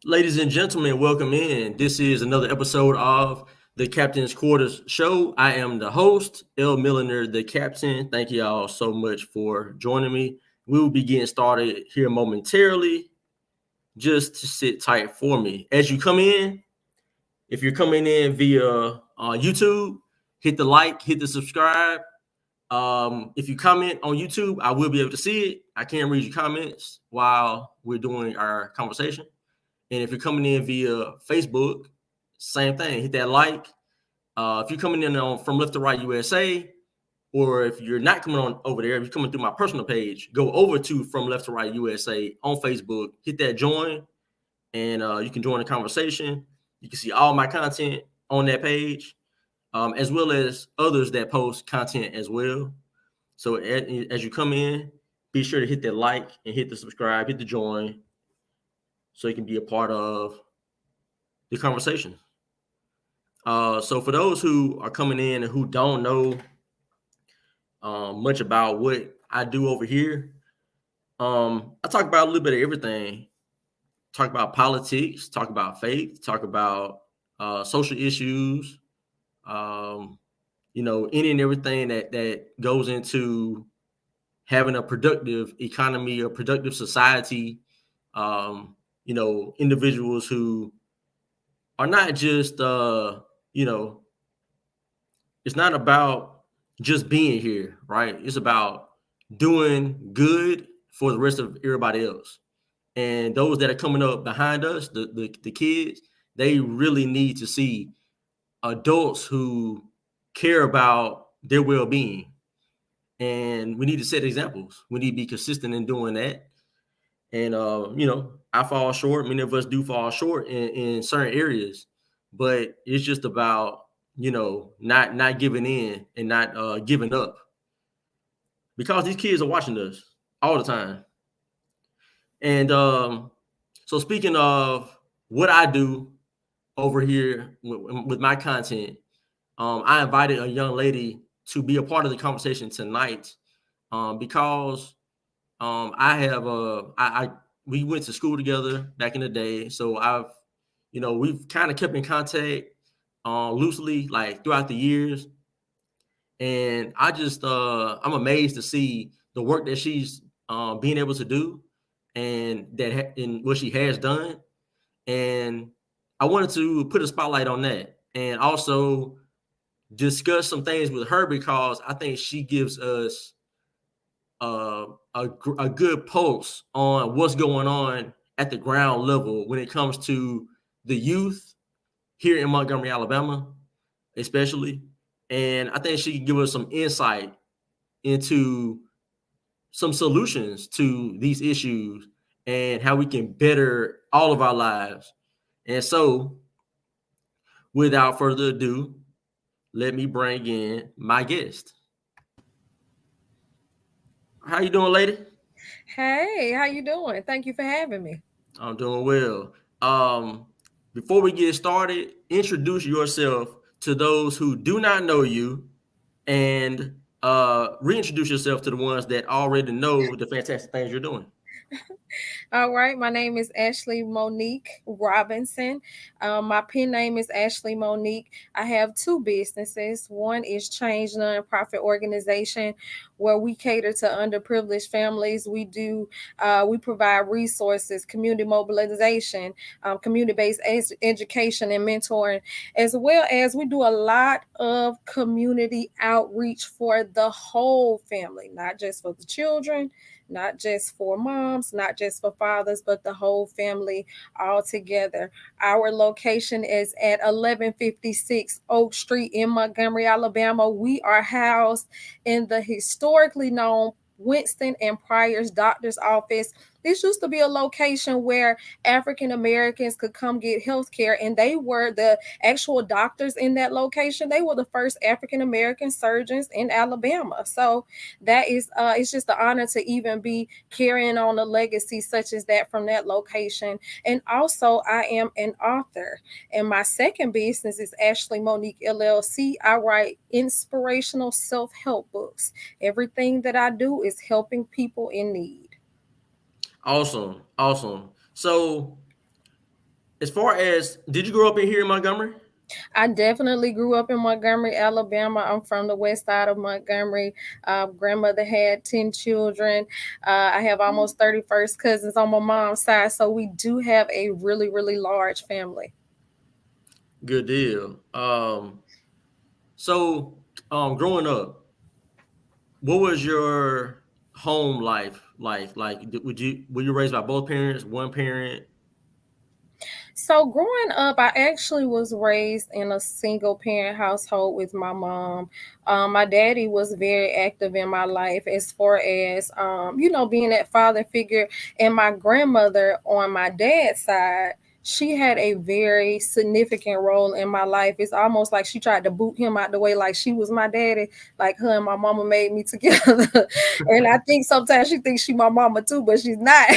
Ladies and gentlemen, welcome in. This is another episode of the Captain's Quarters Show. I am the host, L. Milliner, the captain. Thank you all so much for joining me. We will be getting started here momentarily. Just to sit tight for me. As you come in, if you're coming in via YouTube, hit the like, hit the subscribe. If you comment on YouTube, I will be able to see it. I can't read your comments while we're doing our conversation. And if you're coming in via Facebook, same thing. Hit that like. If you're coming in on From Left to Right USA, or if you're not coming on over there, if you're coming through my personal page, go over to From Left to Right USA on Facebook. Hit that join, and you can join the conversation. You can see all my content on that page, as well as others that post content as well. So as you come in, be sure to hit that like and hit the subscribe, hit the join, so you can be a part of the conversation. So for those who are coming in and who don't know much about what I do over here, I talk about a little bit of everything. Talk about politics, talk about faith, talk about social issues, any and everything that goes into having a productive economy, a productive society. Individuals who are not just it's not about just being here, right? It's about doing good for the rest of everybody else. And those that are coming up behind us, the kids, they really need to see adults who care about their well-being. And we need to set examples. We need to be consistent in doing that. And I fall short. Many of us do fall short in certain areas, but it's just about not giving in and not giving up, because these kids are watching us all the time. And so speaking of what I do over here with my content, I invited a young lady to be a part of the conversation tonight, because I have we went to school together back in the day, so we've kind of kept in contact loosely, like throughout the years. And I'm amazed to see the work that she's being able to do, and in what she has done. And I wanted to put a spotlight on that, and also discuss some things with her, because I think she gives us a good pulse on what's going on at the ground level when it comes to the youth here in Montgomery, Alabama, especially. And I think she can give us some insight into some solutions to these issues and how we can better all of our lives. And so, without further ado, let me bring in my guest. How you doing, lady? Hey, how you doing? Thank you for having me. I'm doing well. Um, Before we get started, introduce yourself to those who do not know you, and reintroduce yourself to the ones that already know the fantastic things you're doing. All right, my name is Ashley Monique Robinson. My pen name is Ashley Monique. I have two businesses. One is Change nonprofit organization, where we cater to underprivileged families. We provide resources, community mobilization, community-based education and mentoring, as well as we do a lot of community outreach for the whole family, not just for the children, not just for moms, not just for fathers, but the whole family all together. Our location is at 1156 Oak Street in Montgomery, Alabama. We are housed in the historically known Winston and Pryor's doctor's office. This used to be a location where African Americans could come get health care, and they were the actual doctors in that location. They were the first African American surgeons in Alabama. So that is it's just an honor to even be carrying on a legacy such as that from that location. And also I am an author, and my second business is Ashley Monique LLC. I write inspirational self-help books. Everything that I do is helping people in need. Awesome, awesome. So As far as, did you grow up in here in Montgomery? I definitely grew up in Montgomery, Alabama. I'm from the west side of Montgomery. Grandmother had 10 children. I have almost 31st cousins on my mom's side. So we do have a really, really large family. Good deal. So growing up, what was your home life like? Like, would you were you raised by both parents, one parent? So growing up, I actually was raised in a single parent household with my mom. My daddy was very active in my life as far as, being that father figure. And my grandmother on my dad's side, she had a very significant role in my life. It's almost like she tried to boot him out the way, like she was my daddy, like her and my mama made me together. And I think sometimes she thinks she my mama too, but she's not.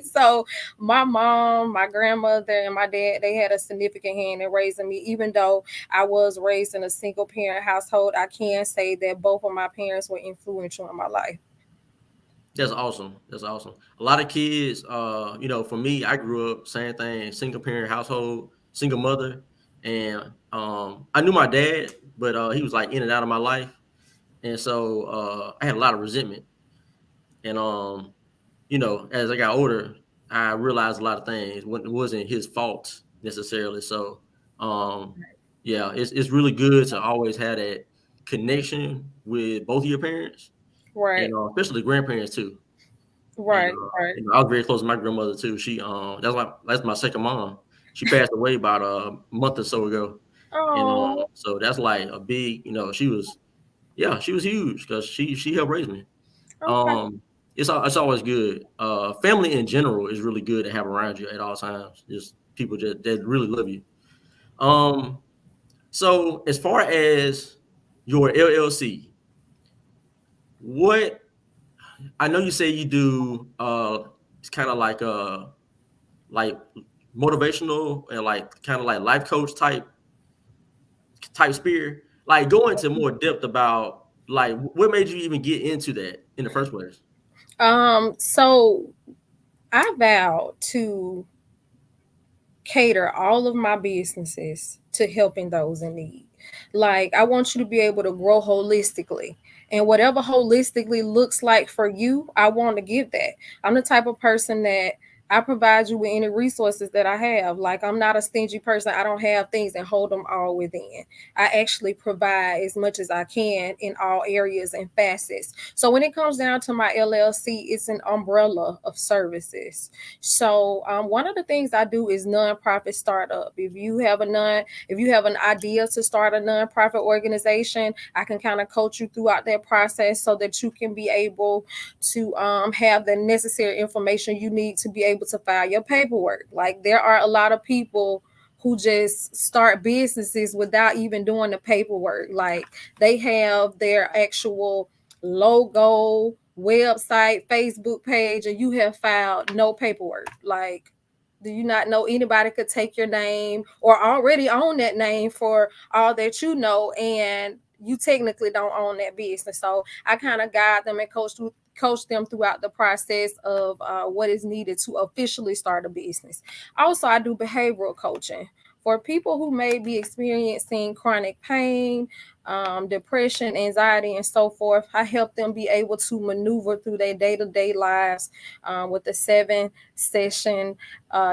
So my mom, my grandmother, and my dad, they had a significant hand in raising me. Even though I was raised in a single parent household, I can say that both of my parents were influential in my life. That's awesome. That's awesome. A lot of kids, for me, I grew up same thing, single parent household, single mother, and I knew my dad, but he was like in and out of my life, and so I had a lot of resentment. And as I got older, I realized a lot of things wasn't his fault necessarily. So um, yeah, it's really good to always have that connection with both of your parents, and Right, especially grandparents too. And right, right. I was very close to my grandmother too. She that's my second mom. She passed away about a month or so ago, and Oh, so that's like a big, she was huge because she helped raise me. okay. Um, it's always good. Family in general is really good to have around you at all times. Just people that really love you. Um, so as far as your LLC, what I know you say you do, it's kind of like motivational and like kind of like life coach type spirit. Like go into more depth about like what made you even get into that in the first place. So I vow to cater all of my businesses to helping those in need. Like, I want you to be able to grow holistically. And whatever holistically looks like for you, I want to give that. I'm the type of person that I provide you with any resources that I have. Like, I'm not a stingy person. I don't have things and hold them all within. I actually provide as much as I can in all areas and facets. So, when it comes down to my LLC, it's an umbrella of services. So one of the things I do is nonprofit startup. If you have an idea to start a nonprofit organization, I can kind of coach you throughout that process so that you can be able to have the necessary information you need to be able to file your paperwork. Like there are a lot of people who just start businesses without even doing the paperwork. Like they have their actual logo, website, Facebook page, and you have filed no paperwork. Like, do you not know anybody could take your name or already own that name for all that you know, and you technically don't own that business? So I kind of guide them and coach them throughout the process of what is needed to officially start a business. Also, I do behavioral coaching for people who may be experiencing chronic pain, depression, anxiety, and so forth. I help them be able to maneuver through their day to day lives with the 7 session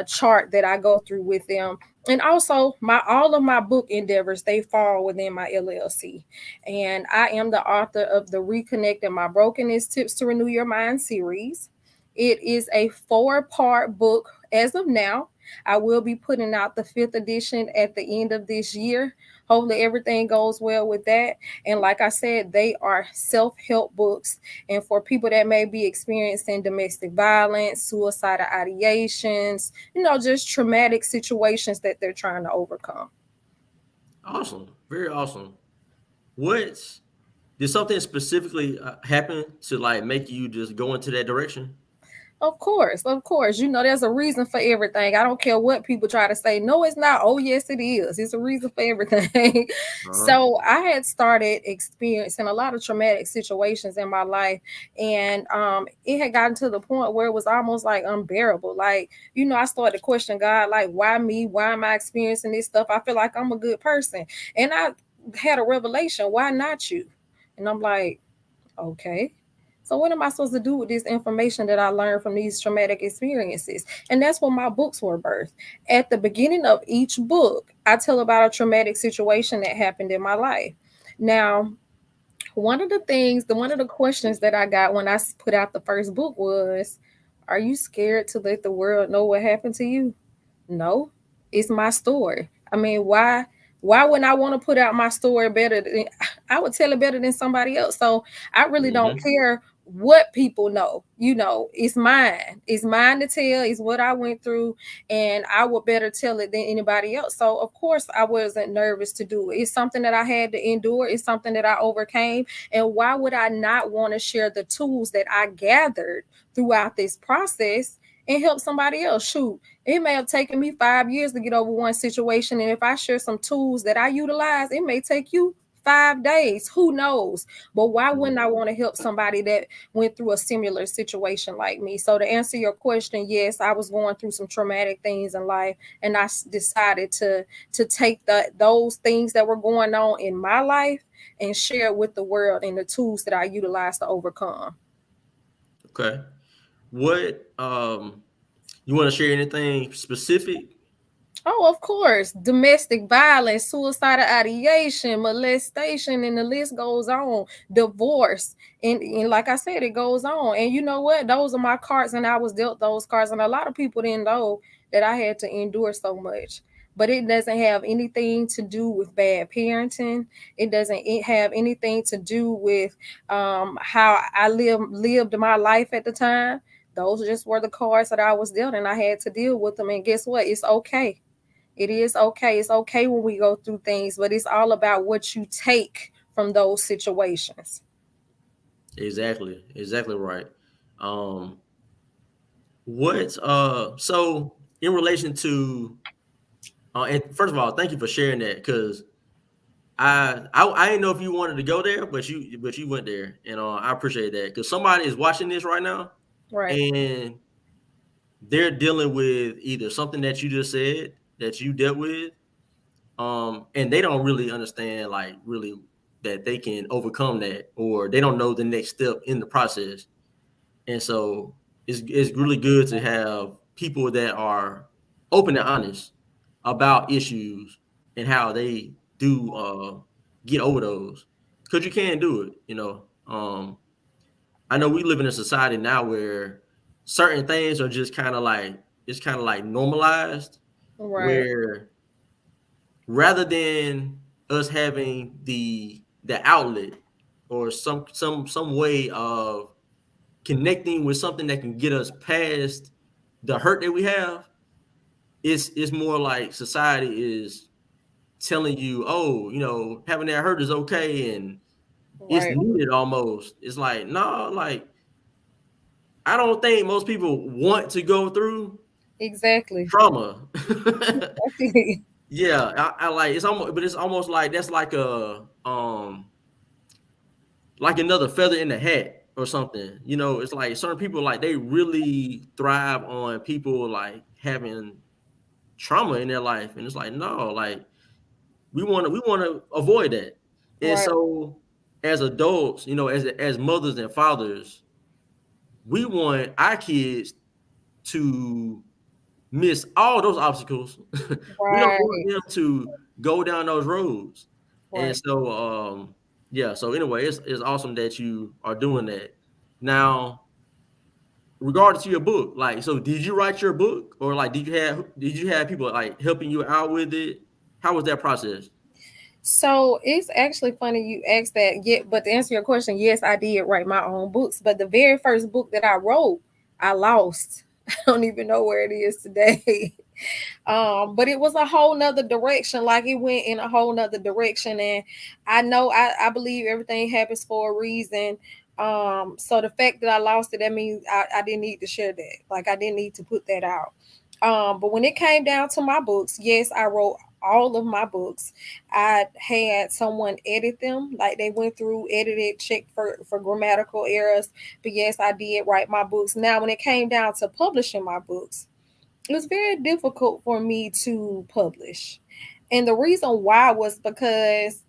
chart that I go through with them. And also, my all of my book endeavors they fall within my LLC, and I am the author of the Reconnecting My Brokenness Tips to Renew Your Mind series. It is a 4-part book as of now. I will be putting out the 5th edition at the end of this year. Hopefully, everything goes well with that. And like I said, they are self help books. And for people that may be experiencing domestic violence, suicidal ideations, just traumatic situations that they're trying to overcome. Awesome, very awesome. What did something specifically happen to like make you just go into that direction? Of course, of course. You know, there's a reason for everything. I don't care what people try to say. No, it's not. Oh, yes, it is. It's a reason for everything. Uh-huh. So I had started experiencing a lot of traumatic situations in my life. And it had gotten to the point where it was almost like unbearable. Like, you know, I started to question God, like, why me? Why am I experiencing this stuff? I feel like I'm a good person. And I had a revelation, why not you? And I'm like, okay. So what am I supposed to do with this information that I learned from these traumatic experiences? And that's when my books were birthed. At the beginning of each book, I tell about a traumatic situation that happened in my life. Now, one of the questions that I got when I put out the first book was, are you scared to let the world know what happened to you? No, it's my story. I mean, why wouldn't I want to put out my story better than I would tell it better than somebody else? So I really don't Hmm. care what people know. You know, it's mine. It's mine to tell. It's what I went through, and I would better tell it than anybody else. So of course I wasn't nervous to do it. It's something that I had to endure. It's something that I overcame. And why would I not want to share the tools that I gathered throughout this process and help somebody else? Shoot, it may have taken me 5 years to get over one situation. And if I share some tools that I utilize, it may take you 5 days. Who knows? But why wouldn't I want to help somebody that went through a similar situation like me? So to answer your question, yes, I was going through some traumatic things in life, and I decided to take those things that were going on in my life and share it with the world and the tools that I utilize to overcome. Okay. What you want to share anything specific? Oh, of course. Domestic violence, suicidal ideation, molestation, and the list goes on. Divorce. And like I said, it goes on. And you know what? Those are my cards, and I was dealt those cards. And a lot of people didn't know that I had to endure so much. But it doesn't have anything to do with bad parenting. It have anything to do with how I lived my life at the time. Those just were the cards that I was dealt, and I had to deal with them. And guess what? It's okay. It is okay. It's okay when we go through things, but it's all about what you take from those situations. Exactly. Exactly right. Um, what so in relation to and first of all, thank you for sharing that because I didn't know if you wanted to go there, but you went there, and I appreciate that because somebody is watching this right now, Right, and they're dealing with either something that you just said that you dealt with, and they don't really understand like really that they can overcome that, or they don't know the next step in the process. And so it's really good to have people that are open and honest about issues and how they do get over those. Because you can do it, you know. I know we live in a society now where certain things are just kind of like it's kind of like normalized, right, where rather than us having the outlet or some way of connecting with something that can get us past the hurt that we have, it's more like society is telling you, oh, having that hurt is okay and it's right. needed almost. It's like, no, like I don't think most people want to go through Exactly. trauma. Exactly. Yeah, I like it's almost, but it's almost like that's like another feather in the hat or something. It's like certain people like they really thrive on people like having trauma in their life, and it's like no, like we want to avoid that. And Right, so as adults, as mothers and fathers, we want our kids to miss all those obstacles. We don't want right, them to go down those roads. And right. so yeah, so anyway, it's awesome that you are doing that. Now, regarding to your book, like so did you write your book or like did you have people like helping you out with it? How was that process? So it's actually funny you asked that. Yeah, but to answer your question, yes, I did write my own books. But the very first book that I wrote, I lost. I don't even know where it is today. But it was a whole nother direction. Like it went in a whole nother direction. And I know I believe everything happens for a reason. So the fact that I lost it, that means I didn't need to share that. Like I didn't need to put that out. But when it came down to my books, yes, I wrote all of my books. I had someone edit them, like they went through, edited, checked for grammatical errors. But yes, I did write my books. Now, when it came down to publishing my books, it was very difficult for me to publish. And the reason why was because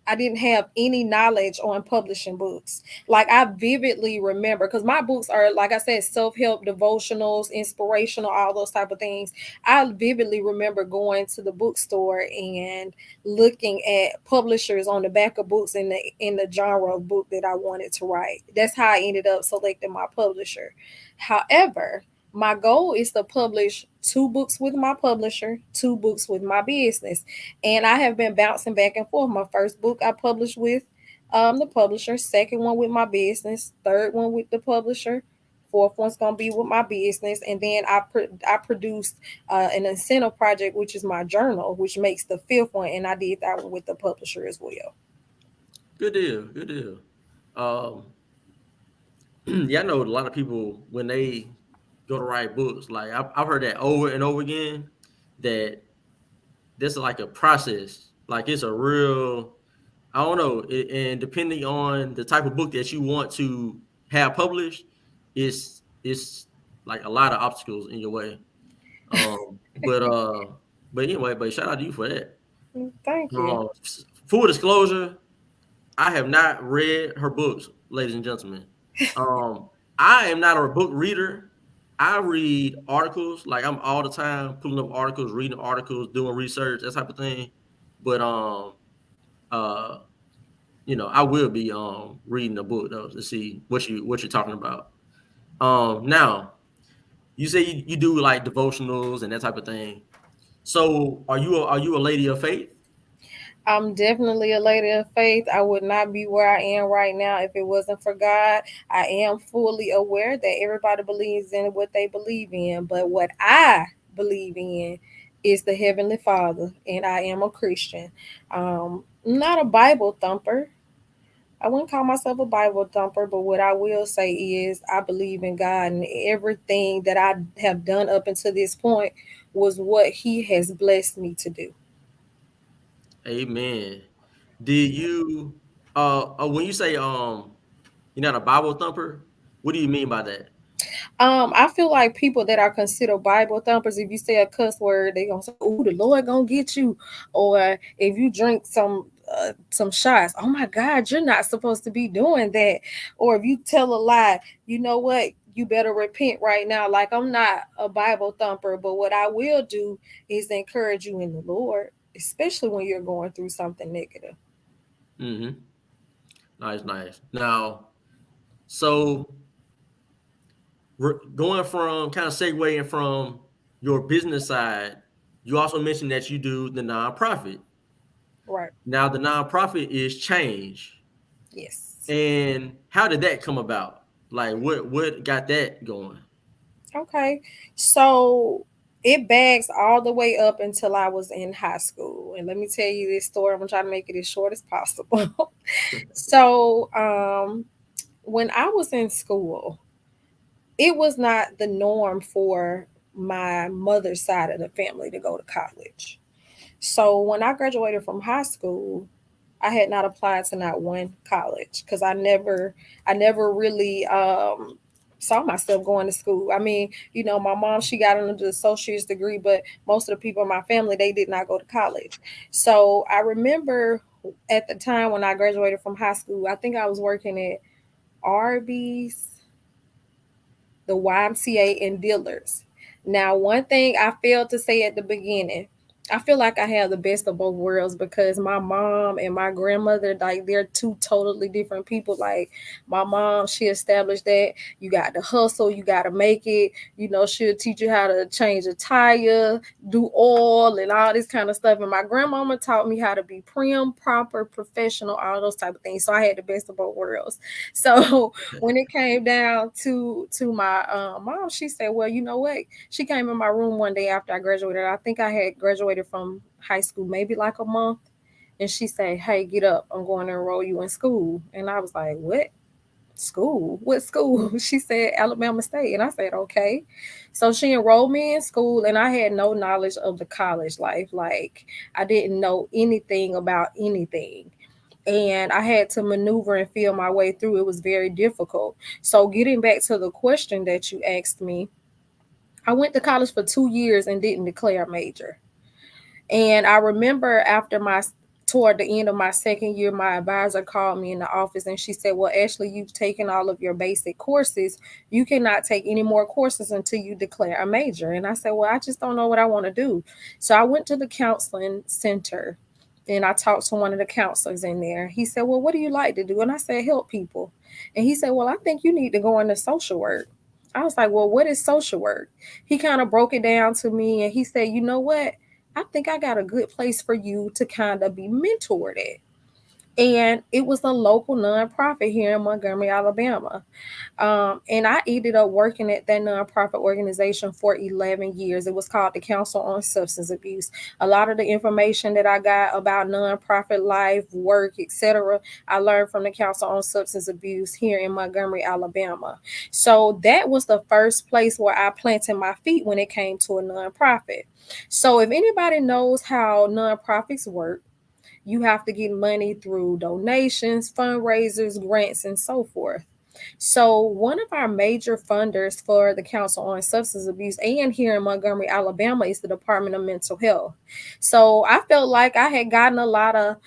I didn't have any knowledge on publishing books. Like I vividly remember, because my books are, like I said, self-help, devotionals, inspirational, all those type of things. I vividly remember going to the bookstore and looking at publishers on the back of books in the genre of book that I wanted to write. That's how I ended up selecting my publisher. However, my goal is to publish two books with my publisher, two books with my business, and I have been bouncing back and forth. My first book I published with the publisher, second one with my business, third one with the publisher, fourth one's gonna be with my business, and then I produced an incentive project, which is my journal, which makes the fifth one, and I did that one with the publisher as well. Good deal. Good deal. Um, yeah, I know a lot of people when they go to write books, like I've heard that over and over again, that this is like a process. Like it's a real, I don't know, and depending on the type of book that you want to have published, it's like a lot of obstacles in your way. Um, but uh, but anyway, but shout out to you for that. Thank you. Full disclosure, I have not read her books, ladies and gentlemen. Um, I am not a book reader. I read articles, like I'm all the time pulling up articles, reading articles, doing research, that type of thing. But uh, I will be reading a book though to see what you're talking about. Now you say you do like devotionals and that type of thing. So are you a lady of faith? I'm definitely a lady of faith. I would not be where I am right now if it wasn't for God. I am fully aware that everybody believes in what they believe in, but what I believe in is the Heavenly Father, and I am a Christian. I'm not a Bible thumper. I wouldn't call myself a Bible thumper, but what I will say is I believe in God, and everything that I have done up until this point was what He has blessed me to do. Amen. Did you when you say you're not a Bible thumper, what do you mean by that? I feel like people that are considered Bible thumpers, if you say a cuss word, they gonna say, "Oh, the Lord gonna get you," or if you drink some shots, "Oh my God, you're not supposed to be doing that," or if you tell a lie, you know what? You better repent right now. Like I'm not a Bible thumper, but what I will do is encourage you in the Lord, especially when you're going through something negative. Mm-hmm. Nice, nice. Now, so going from kind of segueing from your business side, you also mentioned that you do the nonprofit. Right. Now, the nonprofit is Change. Yes. And how did that come about? Like, what got that going? Okay. So it bags all the way up until I was in high school. And let me tell you this story. I'm gonna try to make it as short as possible. So when I was in school, it was not the norm for my mother's side of the family to go to college. So when I graduated from high school, I had not applied to not one college because I never really saw myself going to school. I mean, my mom, she got an associate's degree, but most of the people in my family, they did not go to college. So I remember at the time when I graduated from high school, I think I was working at Arby's, the YMCA, and Dillard's. Now, one thing I failed to say at the beginning, I feel like I have the best of both worlds because my mom and my grandmother, like they're two totally different people. Like my mom, she established that you got to hustle, you got to make it. She'll teach you how to change a tire, do oil, and all this kind of stuff. And my grandmama taught me how to be prim, proper, professional, all those type of things. So I had the best of both worlds. So when it came down to my mom, she said, "Well, you know what?" She came in my room one day after I graduated. I think I had graduated from high school, maybe like a month. And she said, "Hey, get up. I'm going to enroll you in school." And I was like, "What?" School? What school? She said Alabama State. And I said, okay. So she enrolled me in school, and I had no knowledge of the college life. Like, I didn't know anything about anything. And I had to maneuver and feel my way through. It was very difficult. So, getting back to the question that you asked me, I went to college for 2 years and didn't declare a major. And I remember after my toward the end of my second year, my advisor called me in the office and she said, well, Ashley, you've taken all of your basic courses. You cannot take any more courses until you declare a major. And I said, well, I just don't know what I want to do. So I went to the counseling center and I talked to one of the counselors in there. He said, well, what do you like to do? And I said, help people. And he said, well, I think you need to go into social work. I was like, well, what is social work? He kind of broke it down to me and he said, you know what? I think I got a good place for you to kind of be mentored at. And it was a local nonprofit here in Montgomery, Alabama. And I ended up working at that nonprofit organization for 11 years. It was called the Council on Substance Abuse. A lot of the information that I got about nonprofit life, work, etc., I learned from the Council on Substance Abuse here in Montgomery, Alabama. So that was the first place where I planted my feet when it came to a nonprofit. So if anybody knows how nonprofits work, you have to get money through donations, fundraisers, grants, and so forth. So, one of our major funders for the Council on Substance Abuse and here in Montgomery, Alabama, is the Department of Mental Health. So, I felt like I had gotten a lot of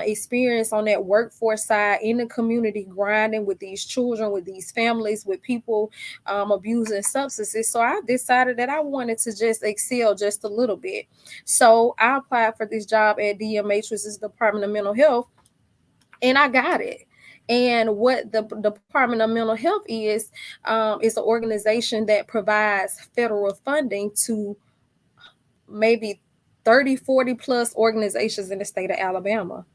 experience on that workforce side in the community, grinding with these children, with these families, with people abusing substances. So, I decided that I wanted to just excel just a little bit. So, I applied for this job at DMH, which is the Department of Mental Health, and I got it. And what the Department of Mental Health is an organization that provides federal funding to maybe 30, 40 plus organizations in the state of Alabama.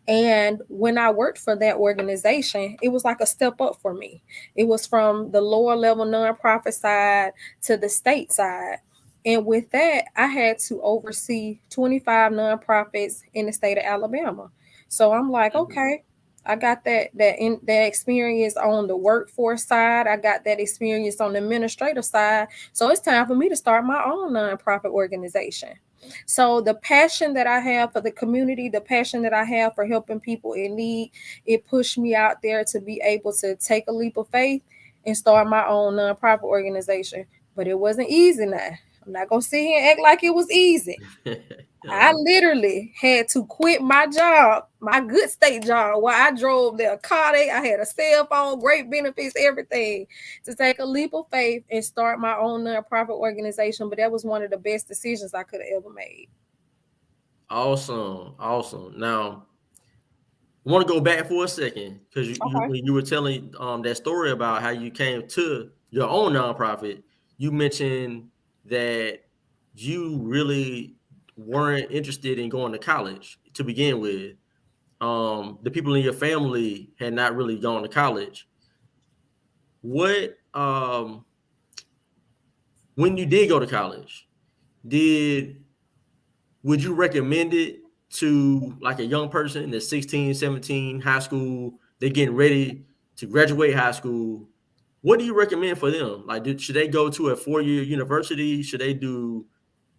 And when I worked for that organization, it was like a step up for me. It was from the lower level nonprofit side to the state side. And with that, I had to oversee 25 nonprofits in the state of Alabama. So I'm like, Mhm. okay, I got that experience on the workforce side. I got that experience on the administrative side. So it's time for me to start my own nonprofit organization. So the passion that I have for the community, the passion that I have for helping people in need, it pushed me out there to be able to take a leap of faith and start my own nonprofit organization. But it wasn't easy now. I'm not gonna sit here and act like it was easy. I Yeah. literally had to quit my job, my good state job, where I drove their car. I had a cell phone, great benefits, everything, to take a leap of faith and start my own nonprofit organization. But that was one of the best decisions I could have ever made. Awesome. Awesome. Now, I want to go back for a second because Okay. when you were telling that story about how you came to your own nonprofit, you mentioned that you really weren't interested in going to college to begin with. The people in your family had not really gone to college. What when you did go to college, did would you recommend it to like a young person that's 16, 17, high school, they're getting ready to graduate high school? What do you recommend for them? Like, should they go to a 4-year university? Should they do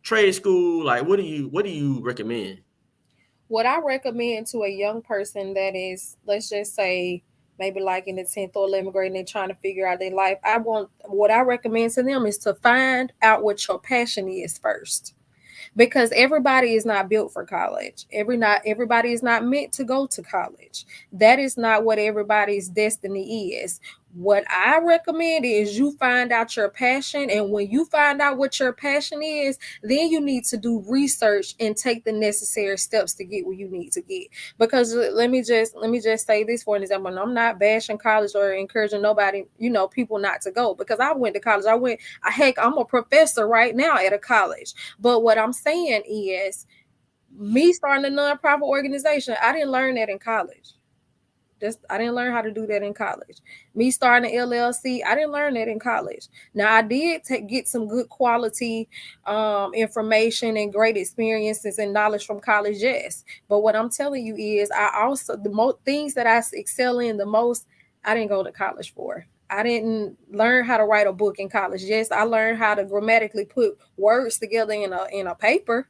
trade school? Like, what do you recommend? What I recommend to a young person that is, let's just say, maybe like in the 10th or 11th grade and they're trying to figure out their life, what I recommend to them is to find out what your passion is first, because everybody is not built for college. Everybody is not meant to go to college. That is not what everybody's destiny is. What I recommend is you find out your passion, and when you find out what your passion is, then you need to do research and take the necessary steps to get where you need to get. Because let me just say this for an example. And I'm not bashing college or encouraging nobody, people not to go, because I went to college. I'm a professor right now at a college. But what I'm saying is, me starting a nonprofit organization, I didn't learn that in college. I didn't learn how to do that in college. Me starting an LLC, I didn't learn that in college. Now I did get some good quality information and great experiences and knowledge from college, yes. But what I'm telling you is, I also the most things that I excel in the most, I didn't go to college for. I didn't learn how to write a book in college. Yes, I learned how to grammatically put words together in a paper,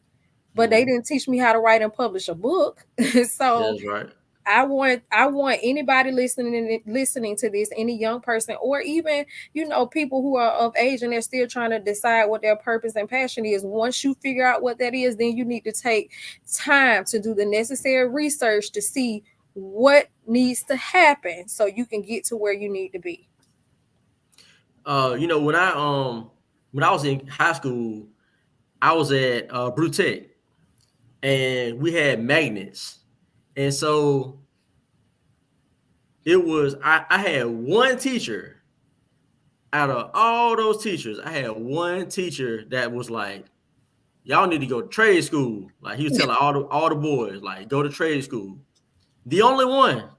but they Mhm. didn't teach me how to write and publish a book. So That's right. I want anybody listening to this, any young person, or even people who are of age and they're still trying to decide what their purpose and passion is. Once you figure out what that is, then you need to take time to do the necessary research to see what needs to happen so you can get to where you need to be. You know, when I was in high school, I was at Brutech, and we had magnets, and so it was I had one teacher out of all those teachers. I had one teacher that was like, y'all need to go to trade school. Like he was telling all the boys, like, go to trade school. The only one.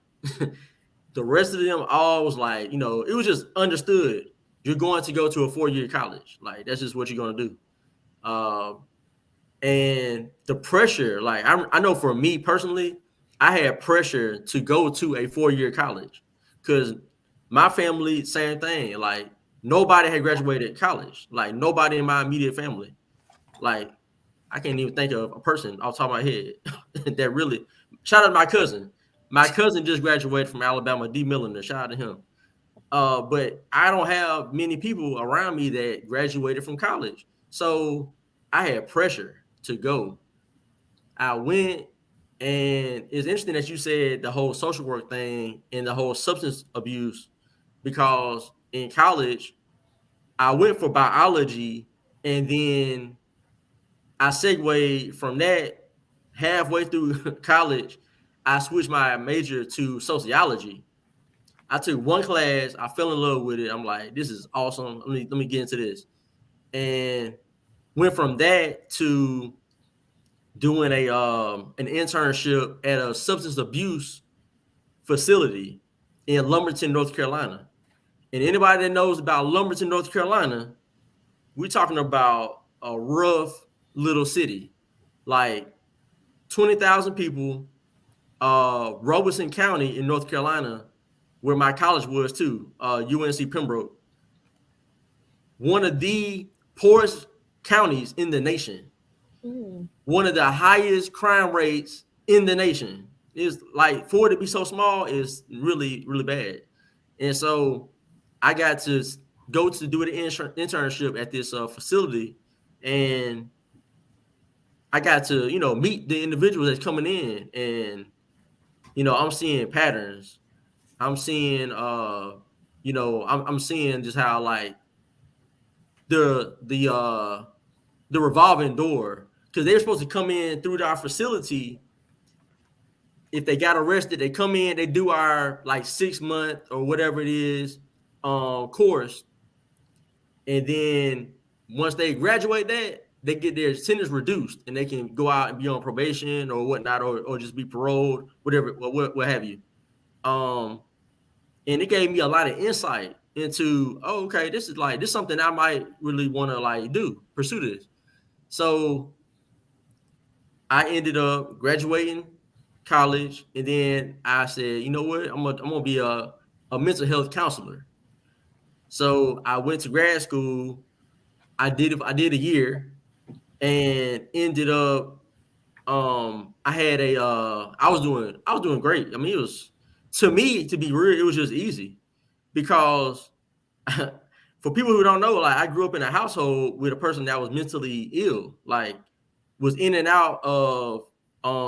The rest of them all was like, it was just understood. You're going to go to a 4-year college. Like that's just what you're gonna do. Um, and the pressure, like I know for me personally, I had pressure to go to a 4-year college because my family, same thing. Like nobody had graduated college. Like nobody in my immediate family. Like I can't even think of a person off the top of my head that really. Shout out to my cousin. My cousin just graduated from Alabama, D. Milliner. Shout out to him. But I don't have many people around me that graduated from college. So I had pressure to go. I went, and it's interesting that you said the whole social work thing and the whole substance abuse, because in college, I went for biology, and then I segued from that halfway through college. I switched my major to sociology. I took one class, I fell in love with it. I'm like, this is awesome. Let me get into this. And went from that to doing an internship at a substance abuse facility in Lumberton, North Carolina. And anybody that knows about Lumberton, North Carolina, we're talking about a rough little city. Like 20,000 people, Robeson County in North Carolina, where my college was too, UNC Pembroke, one of the poorest counties in the nation, Mm. one of the highest crime rates in the nation. Is like for it to be so small is really, really bad. And so I got to go to do the internship at this facility, and I got to, meet the individuals that's coming in, and I'm seeing patterns. I'm seeing, I'm seeing just how like the the uh the revolving door, because they're supposed to come in through our facility. If they got arrested, they come in, they do our like 6 month or whatever it is course, and then once they graduate that, they get their sentence reduced and they can go out and be on probation or whatnot, or just be paroled, whatever, what have you. Um, and it gave me a lot of insight into, oh, okay, this is something I might really want to like pursue this. So I ended up graduating college, and then I said, you know what, I'm gonna be a mental health counselor. So I went to grad school. I did a year, and ended up I had I was doing great. I mean, it was, to me, to be real, it was just easy because for people who don't know, like I grew up in a household with a person that was mentally ill, like was in and out of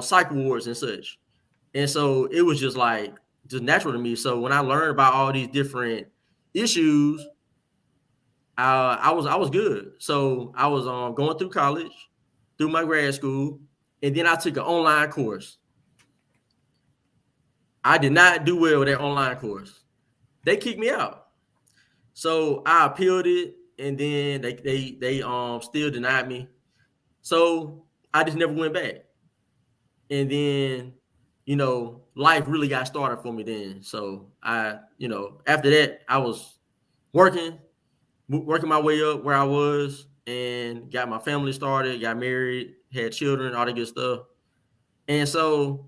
psych wards and such. And so it was just natural to me. So when I learned about all these different issues, I was good. So I was going through college, through my grad school, and then I took an online course. I did not do well with that online course. They kicked me out. So I appealed it, and then they still denied me. So I just never went back. And then, life really got started for me then. So after that, I was working, working my way up where I was, and got my family started, got married, had children, all that good stuff. And so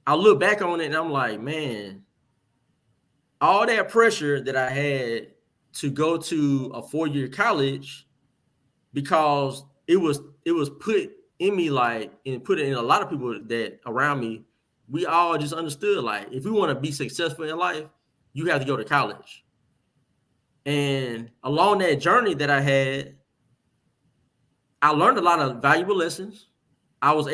I look back on it and I'm like, man, all that pressure that I had to go to a 4-year college, because it was put in me, like, and put it in a lot of people that around me. We all just understood, like, if we want to be successful in life, you have to go to college. And along that journey that I had, I learned a lot of valuable lessons. I was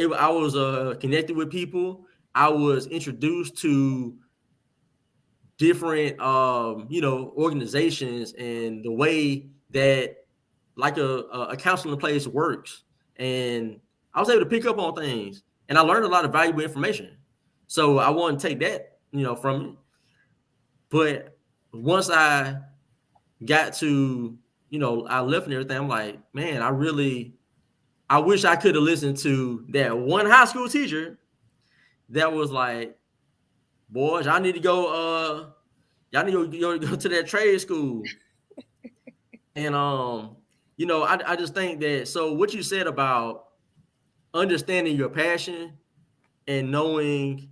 connected with people. I was introduced to different organizations, and the way that, like, a counseling place works. And I was able to pick up on things, and I learned a lot of valuable information. So I want to take that, from it. But once I got to, I left and everything, I'm like, man, I wish I could have listened to that one high school teacher that was like, boys, y'all need to go to that trade school. And I just think that, so what you said about understanding your passion and knowing,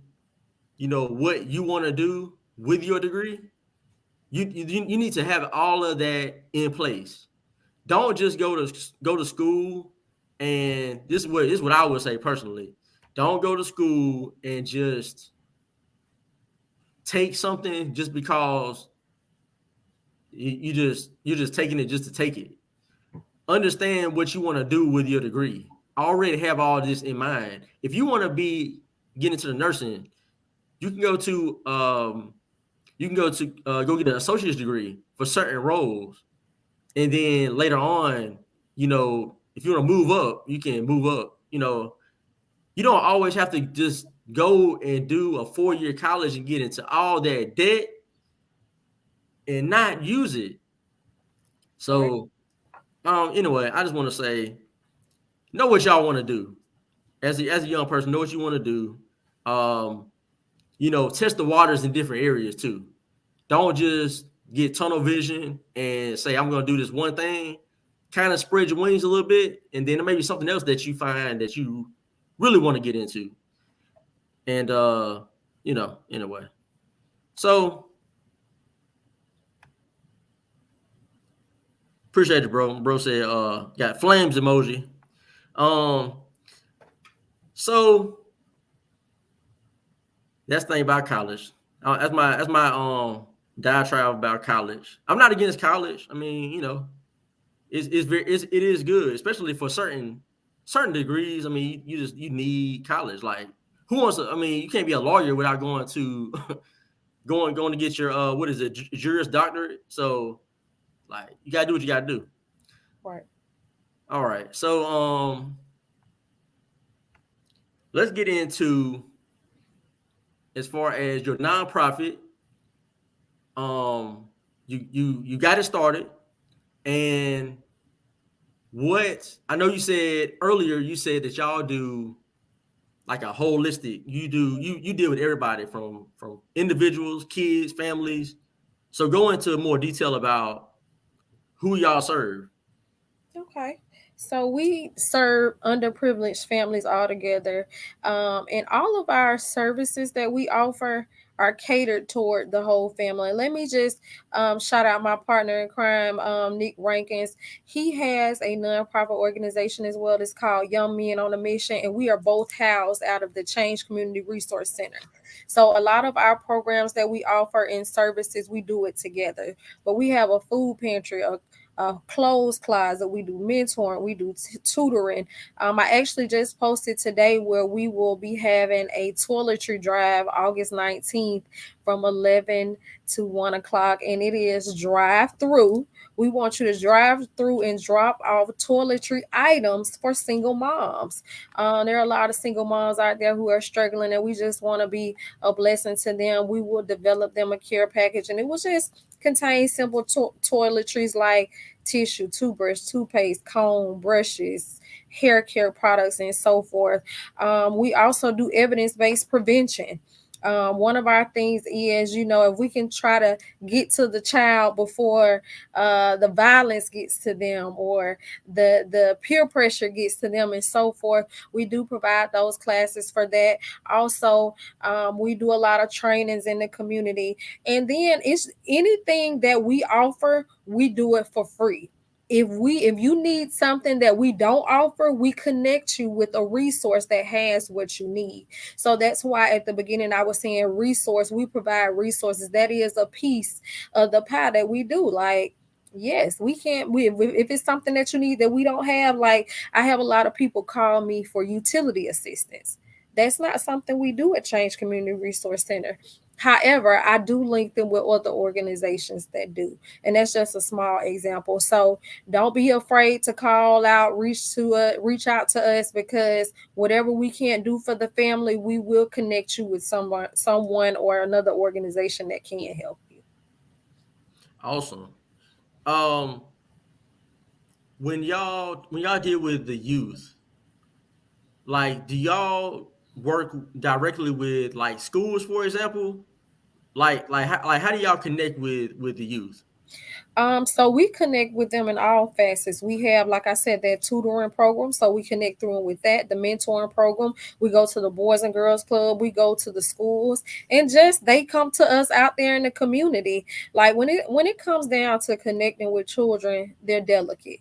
what you want to do with your degree, you need to have all of that in place. Don't just go to school, and this is what I would say personally. Don't go to school and just take something just because you're just taking it just to take it. Understand what you want to do with your degree. Already have all this in mind. If you want to be get into the nursing, you can go to go get an associate's degree for certain roles, and then later on, if you want to move up, you can move up. You don't always have to just go and do a 4-year college and get into all that debt and not use it. Right. So, anyway, I just want to say, know what y'all want to do as a young person. Know what you want to do. Um, test the waters in different areas too. Don't just get tunnel vision and say, I'm going to do this one thing. Kind of spread your wings a little bit, and then there may be something else that you find that you really want to get into. And anyway. So appreciate it, bro. Bro said got flames emoji. Um so that's the thing about college. That's my diatribe about college. I'm not against college. I mean, it is good, especially for certain degrees. I mean, you need college. Like, who wants to? I mean, you can't be a lawyer without going to going to get your what is it, Juris Doctorate. So, like, you gotta do what you gotta do. Right. All right, so let's get into, as far as your nonprofit. Um, you got it started, and what I know, you said earlier, you said that y'all do like a holistic. You deal with everybody, from individuals, kids, families. So go into more detail about who y'all serve. Okay. So we serve underprivileged families altogether. And all of our services that we offer are catered toward the whole family. Let me just shout out my partner in crime, Nick Rankins. He has a nonprofit organization as well. It's called Young Men on a Mission, and we are both housed out of the Change Community Resource Center. So a lot of our programs that we offer and services, we do it together. But we have a food pantry, a clothes closet, we do mentoring, we do tutoring. I actually just posted today where we will be having a toiletry drive August 19th from 11 to 1 o'clock, and it is drive through. We want you to drive through and drop off toiletry items for single moms. There are a lot of single moms out there who are struggling, and we just want to be a blessing to them. We will develop them a care package, and it will just contain simple toiletries like tissue, toothbrush, toothpaste, comb, brushes, hair care products, and so forth. We also do evidence based prevention. One of our things is, if we can try to get to the child before the violence gets to them, or the peer pressure gets to them, and so forth, we do provide those classes for that. Also, we do a lot of trainings in the community, and then it's anything that we offer, we do it for free. If you need something that we don't offer, we connect you with a resource that has what you need. So that's why at the beginning I was saying resource. We provide resources. That is a piece of the pie that we do. Like, yes, we can't. If it's something that you need that we don't have, like I have a lot of people call me for utility assistance. That's not something we do at Change Community Resource Center. However, I do link them with other organizations that do, and that's just a small example. So don't be afraid to call out, reach out to us, because whatever we can't do for the family, we will connect you with someone or another organization that can help you. Awesome. Um, when y'all deal with the youth, like, do y'all work directly with like schools, for example? How do y'all connect with the youth? So we connect with them in all facets. We have, like I said, that tutoring program. So we connect through them with that. The mentoring program. We go to the Boys and Girls Club. We go to the schools, and just they come to us out there in the community. Like when it comes down to connecting with children, they're delicate,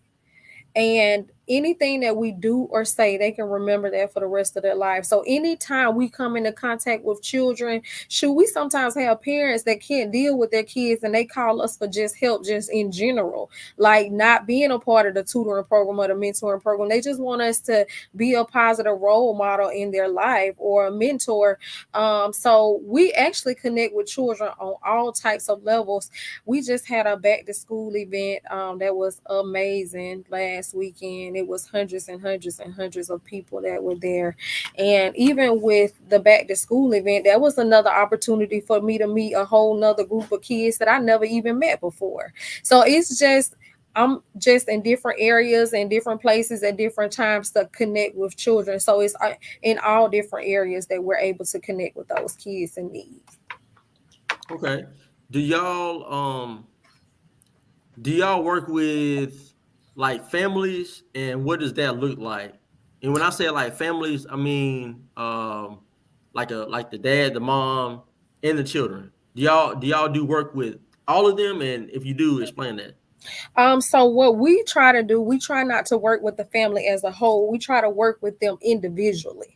and anything that we do or say, they can remember that for the rest of their life. So anytime we come into contact with children, should we sometimes have parents that can't deal with their kids, and they call us for just help, just in general, like not being a part of the tutoring program or the mentoring program. They just want us to be a positive role model in their life, or a mentor. So we actually connect with children on all types of levels. We just had a back to school event that was amazing last weekend. It was hundreds and hundreds and hundreds of people that were there. And even with the back to school event, that was another opportunity for me to meet a whole nother group of kids that I never even met before. So it's just, I'm just in different areas and different places at different times to connect with children. So it's in all different areas that we're able to connect with those kids in need. Okay. Do y'all do y'all work with like families, and what does that look like? And when I say like families, I mean like the dad, the mom, and the children. Do y'all do work with all of them? And if you do, explain that. So what we try to do, we try not to work with the family as a whole. We try to work with them individually.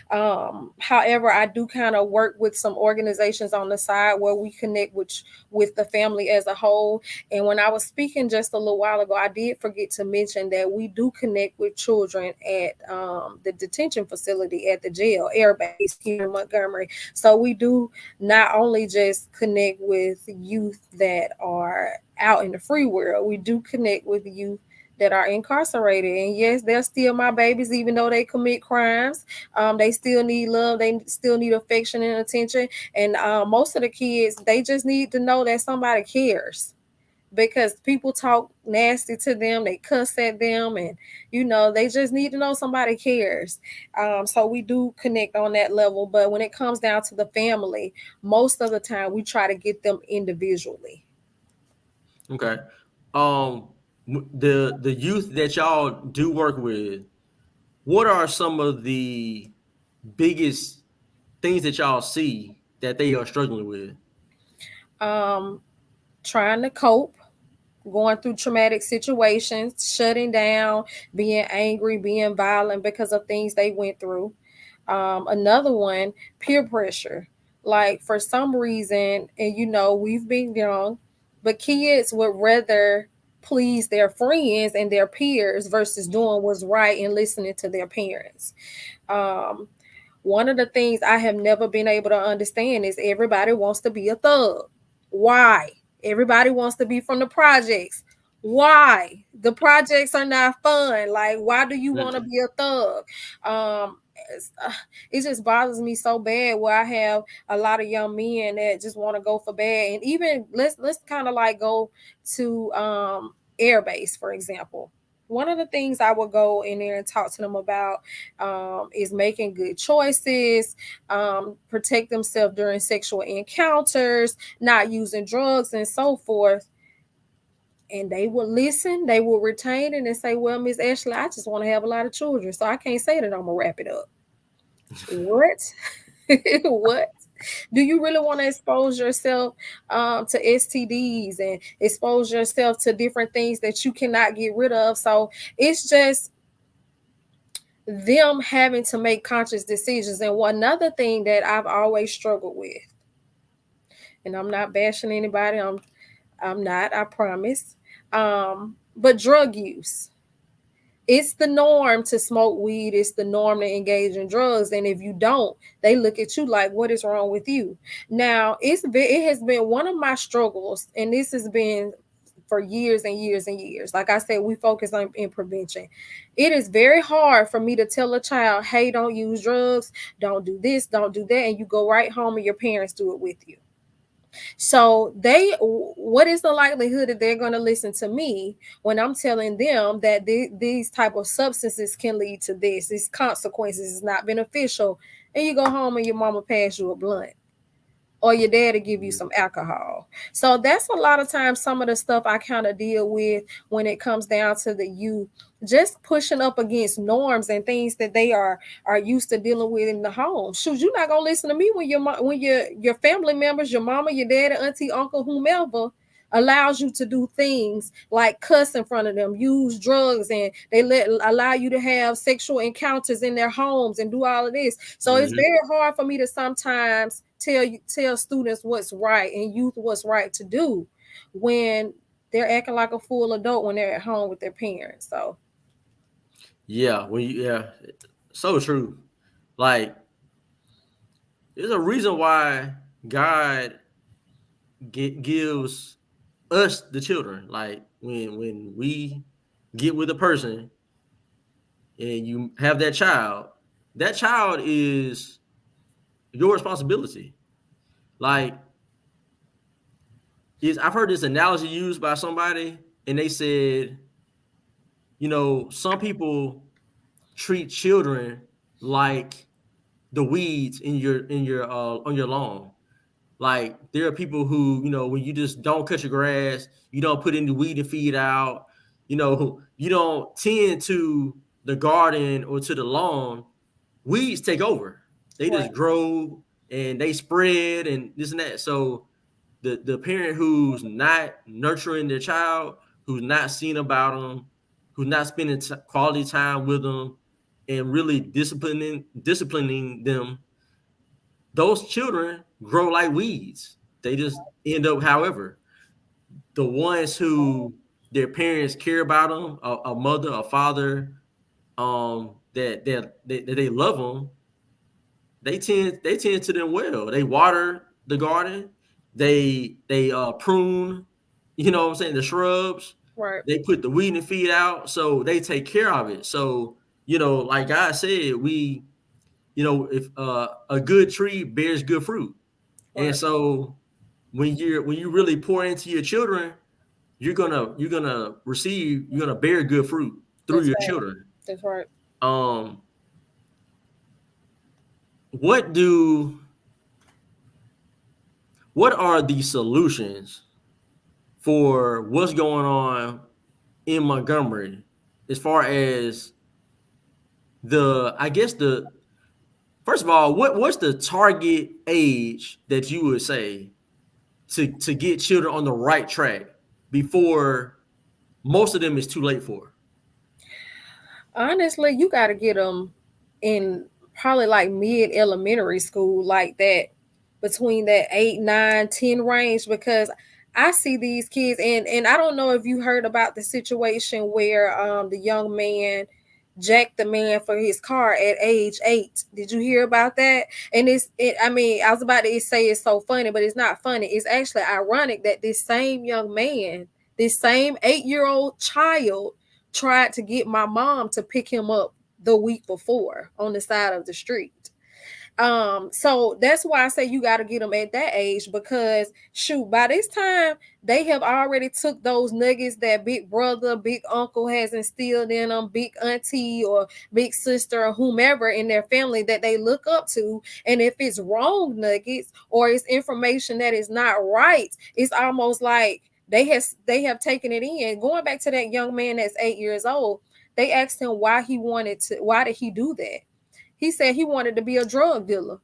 However, I do kind of work with some organizations on the side where we connect with the family as a whole. And when I was speaking just a little while ago, I did forget to mention that we do connect with children at the detention facility at the jail, air base here in Montgomery. So we do not only just connect with youth that are out in the free world, we do connect with youth that are incarcerated. And yes, they're still my babies, even though they commit crimes. They still need love, they still need affection and attention. And most of the kids, they just need to know that somebody cares, because people talk nasty to them, they cuss at them, and they just need to know somebody cares. So we do connect on that level, but when it comes down to the family, most of the time we try to get them individually. Okay. Um, the youth that y'all do work with, what are some of the biggest things that y'all see that they are struggling with? um Trying to cope, going through traumatic situations, shutting down, being angry, being violent because of things they went through. Another one, peer pressure. Like for some reason, and we've been young, but kids would rather please their friends and their peers versus doing what's right and listening to their parents. Um, One of the things I have never been able to understand is everybody wants to be a thug. Why? Everybody wants to be from the projects. Why? The projects are not fun. Like, why do you want to Mm. be a thug? Um, it just bothers me so bad where I have a lot of young men that just want to go for bad. And even let's kind of like go to airbase, for example. One of the things I would go in there and talk to them about is making good choices, protect themselves during sexual encounters, not using drugs, and so forth. And they will listen, they will retain it and say, well, Miss Ashley, I just want to have a lot of children, so I can't say that I'm gonna wrap it up. What? What? Do you really want to expose yourself to STDs and expose yourself to different things that you cannot get rid of? So it's just them having to make conscious decisions. And one other thing that I've always struggled with, and I'm not bashing anybody, I'm not, I promise. But drug use. It's the norm to smoke weed. It's the norm to engage in drugs. And if you don't, they look at you like, what is wrong with you? Now, it has been one of my struggles, and this has been for years and years and years. Like I said, we focus on in prevention. It is very hard for me to tell a child, hey, don't use drugs, don't do this, don't do that, and you go right home and your parents do it with you. So what is the likelihood that they're going to listen to me when I'm telling them that these type of substances can lead to this, these consequences is not beneficial, and you go home and your mama pass you a blunt or your dad to give you some alcohol. So that's a lot of times some of the stuff I kind of deal with when it comes down to the youth, just pushing up against norms and things that they are used to dealing with in the home. Shoot, you're not gonna listen to me when your family members, your mama, your dad, auntie, uncle, whomever allows you to do things like cuss in front of them, use drugs, and they allow you to have sexual encounters in their homes and do all of this. So it's Mhm. very hard for me to sometimes tell students what's right and youth what's right to do when they're acting like a full adult when they're at home with their parents. So Yeah, so true. Like, there's a reason why God gives us the children. Like when we get with a person and you have that child is your responsibility. Like, is I've heard this analogy used by somebody, and they said, some people treat children like the weeds in your on your lawn. Like, there are people who, when you just don't cut your grass, you don't put any weed and feed out, you don't tend to the garden or to the lawn, weeds take over. They right, just grow and they spread and this and that. So the parent who's not nurturing their child, who's not seeing about them, who's not spending quality time with them, and really disciplining them, those children grow like weeds. They just end up, however, the ones who their parents care about them, a mother, a father, that they love them, they tend to them well. They water the garden, they prune, what I'm saying, the shrubs. right, They put the weed and feed out, so they take care of it. So, like God said, if a good tree bears good fruit. And right. so when you really pour into your children, you're gonna bear good fruit through That's your right. children. That's right. Um, what do what are the solutions for what's going on in Montgomery as far as I guess the first of all, what's the target age that you would say to get children on the right track before most of them is too late for? Honestly, you got to get them in probably like mid elementary school, like that, between that 8, 9, 10 range, because I see these kids, and I don't know if you heard about the situation where the young man jacked the man for his car at age 8. Did you hear about that? And I mean, I was about to say it's so funny, but it's not funny. It's actually ironic that this same young man, this same 8-year-old child, tried to get my mom to pick him up the week before on the side of the street. So that's why I say you got to get them at that age, because shoot, by this time they have already took those nuggets that big brother, big uncle has instilled in them, big auntie or big sister or whomever in their family that they look up to. And if it's wrong nuggets or it's information that is not right, it's almost like they have taken it in. Going back to that young man that's 8 years old, they asked him why did he do that? He said he wanted to be a drug dealer.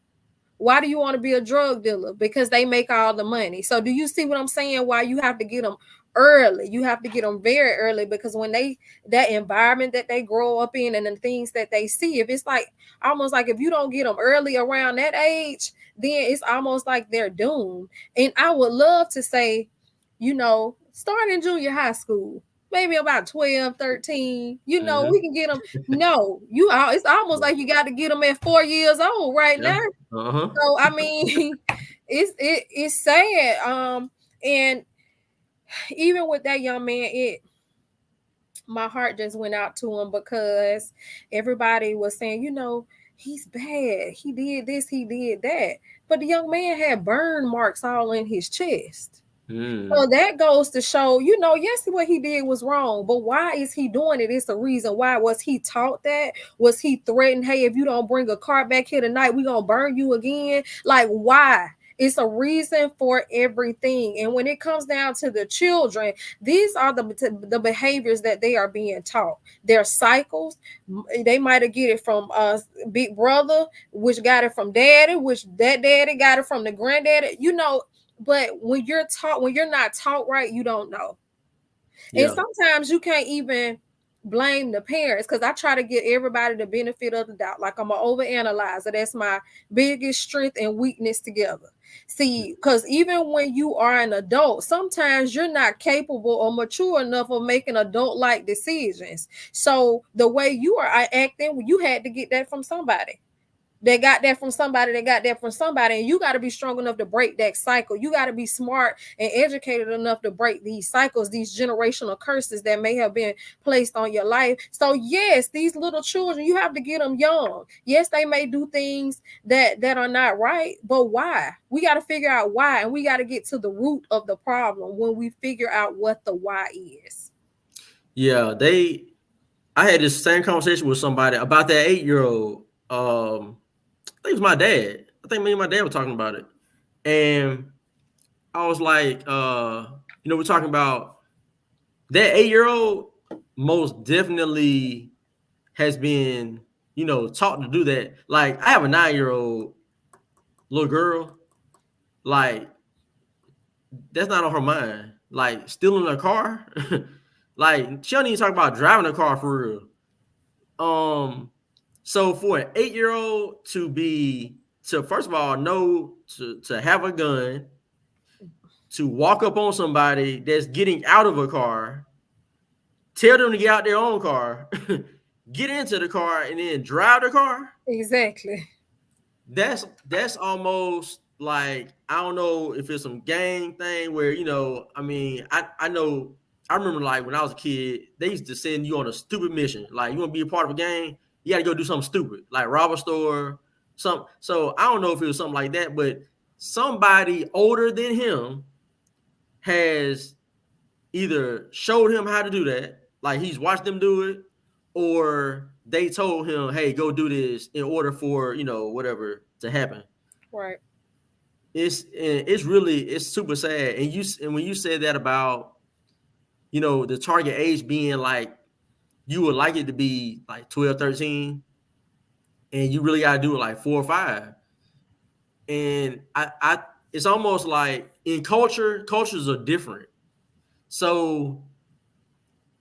Why do you want to be a drug dealer? Because they make all the money. So do you see what I'm saying? Why you have to get them early? You have to get them very early, because when they that environment that they grow up in and the things that they see, if it's like almost like if you don't get them early around that age, then it's almost like they're doomed. And I would love to say, start in junior high school, maybe about 12, 13. We Mm-hmm. can get them. No, it's almost like you got to get them at 4 years old right Yeah. now. Uh-huh. So I mean, it's sad. And even with that young man, my heart just went out to him, because everybody was saying, he's bad. He did this, he did that. But the young man had burn marks all in his chest. So Mm. that goes to show, yes, what he did was wrong, but why is he doing it? It's a reason why. Was he taught that? Was he threatened? Hey, if you don't bring a car back here tonight, we're gonna burn you again. Like, why? It's a reason for everything. And when it comes down to the children, these are the behaviors that they are being taught. Their cycles. They might have get it from big brother, which got it from daddy, which that daddy got it from the granddaddy. But when you're not taught right, you don't know. And Yeah. sometimes you can't even blame the parents, because I try to get everybody the benefit of the doubt. Like, I'm an overanalyzer. That's my biggest strength and weakness together. See, because even when you are an adult, sometimes you're not capable or mature enough of making adult like decisions. So the way you are acting, you had to get that from somebody. They got that from somebody. They got that from somebody. And you got to be strong enough to break that cycle. You got to be smart and educated enough to break these cycles, these generational curses that may have been placed on your life. So, yes, these little children, you have to get them young. Yes, they may do things that are not right, but why? We got to figure out why. And we got to get to the root of the problem when we figure out what the why is. Yeah. I had this same conversation with somebody about that 8-year-old. I think it was my dad. I think me and my dad were talking about it. And I was like, we're talking about that 8-year-old most definitely has been, taught to do that. Like, I have a 9-year-old little girl. Like, that's not on her mind. Like, stealing a car. Like, she don't even talk about driving a car for real. So for an 8-year-old to first of all know to have a gun, to walk up on somebody that's getting out of a car, tell them to get out their own car, get into the car, and then drive the car. Exactly. That's almost like, I don't know if it's some gang thing where, I mean, I know, I remember like when I was a kid, they used to send you on a stupid mission. Like, you want to be a part of a gang, you got to go do something stupid, like rob a store, something. So I don't know if it was something like that, but somebody older than him has either showed him how to do that, like he's watched them do it, or they told him, "Hey, go do this," in order for whatever to happen. Right. It's super sad. And when you said that about the target age being like, you would like it to be like 12, 13, and you really got to do it like 4 or 5. And I it's almost like in cultures are different. So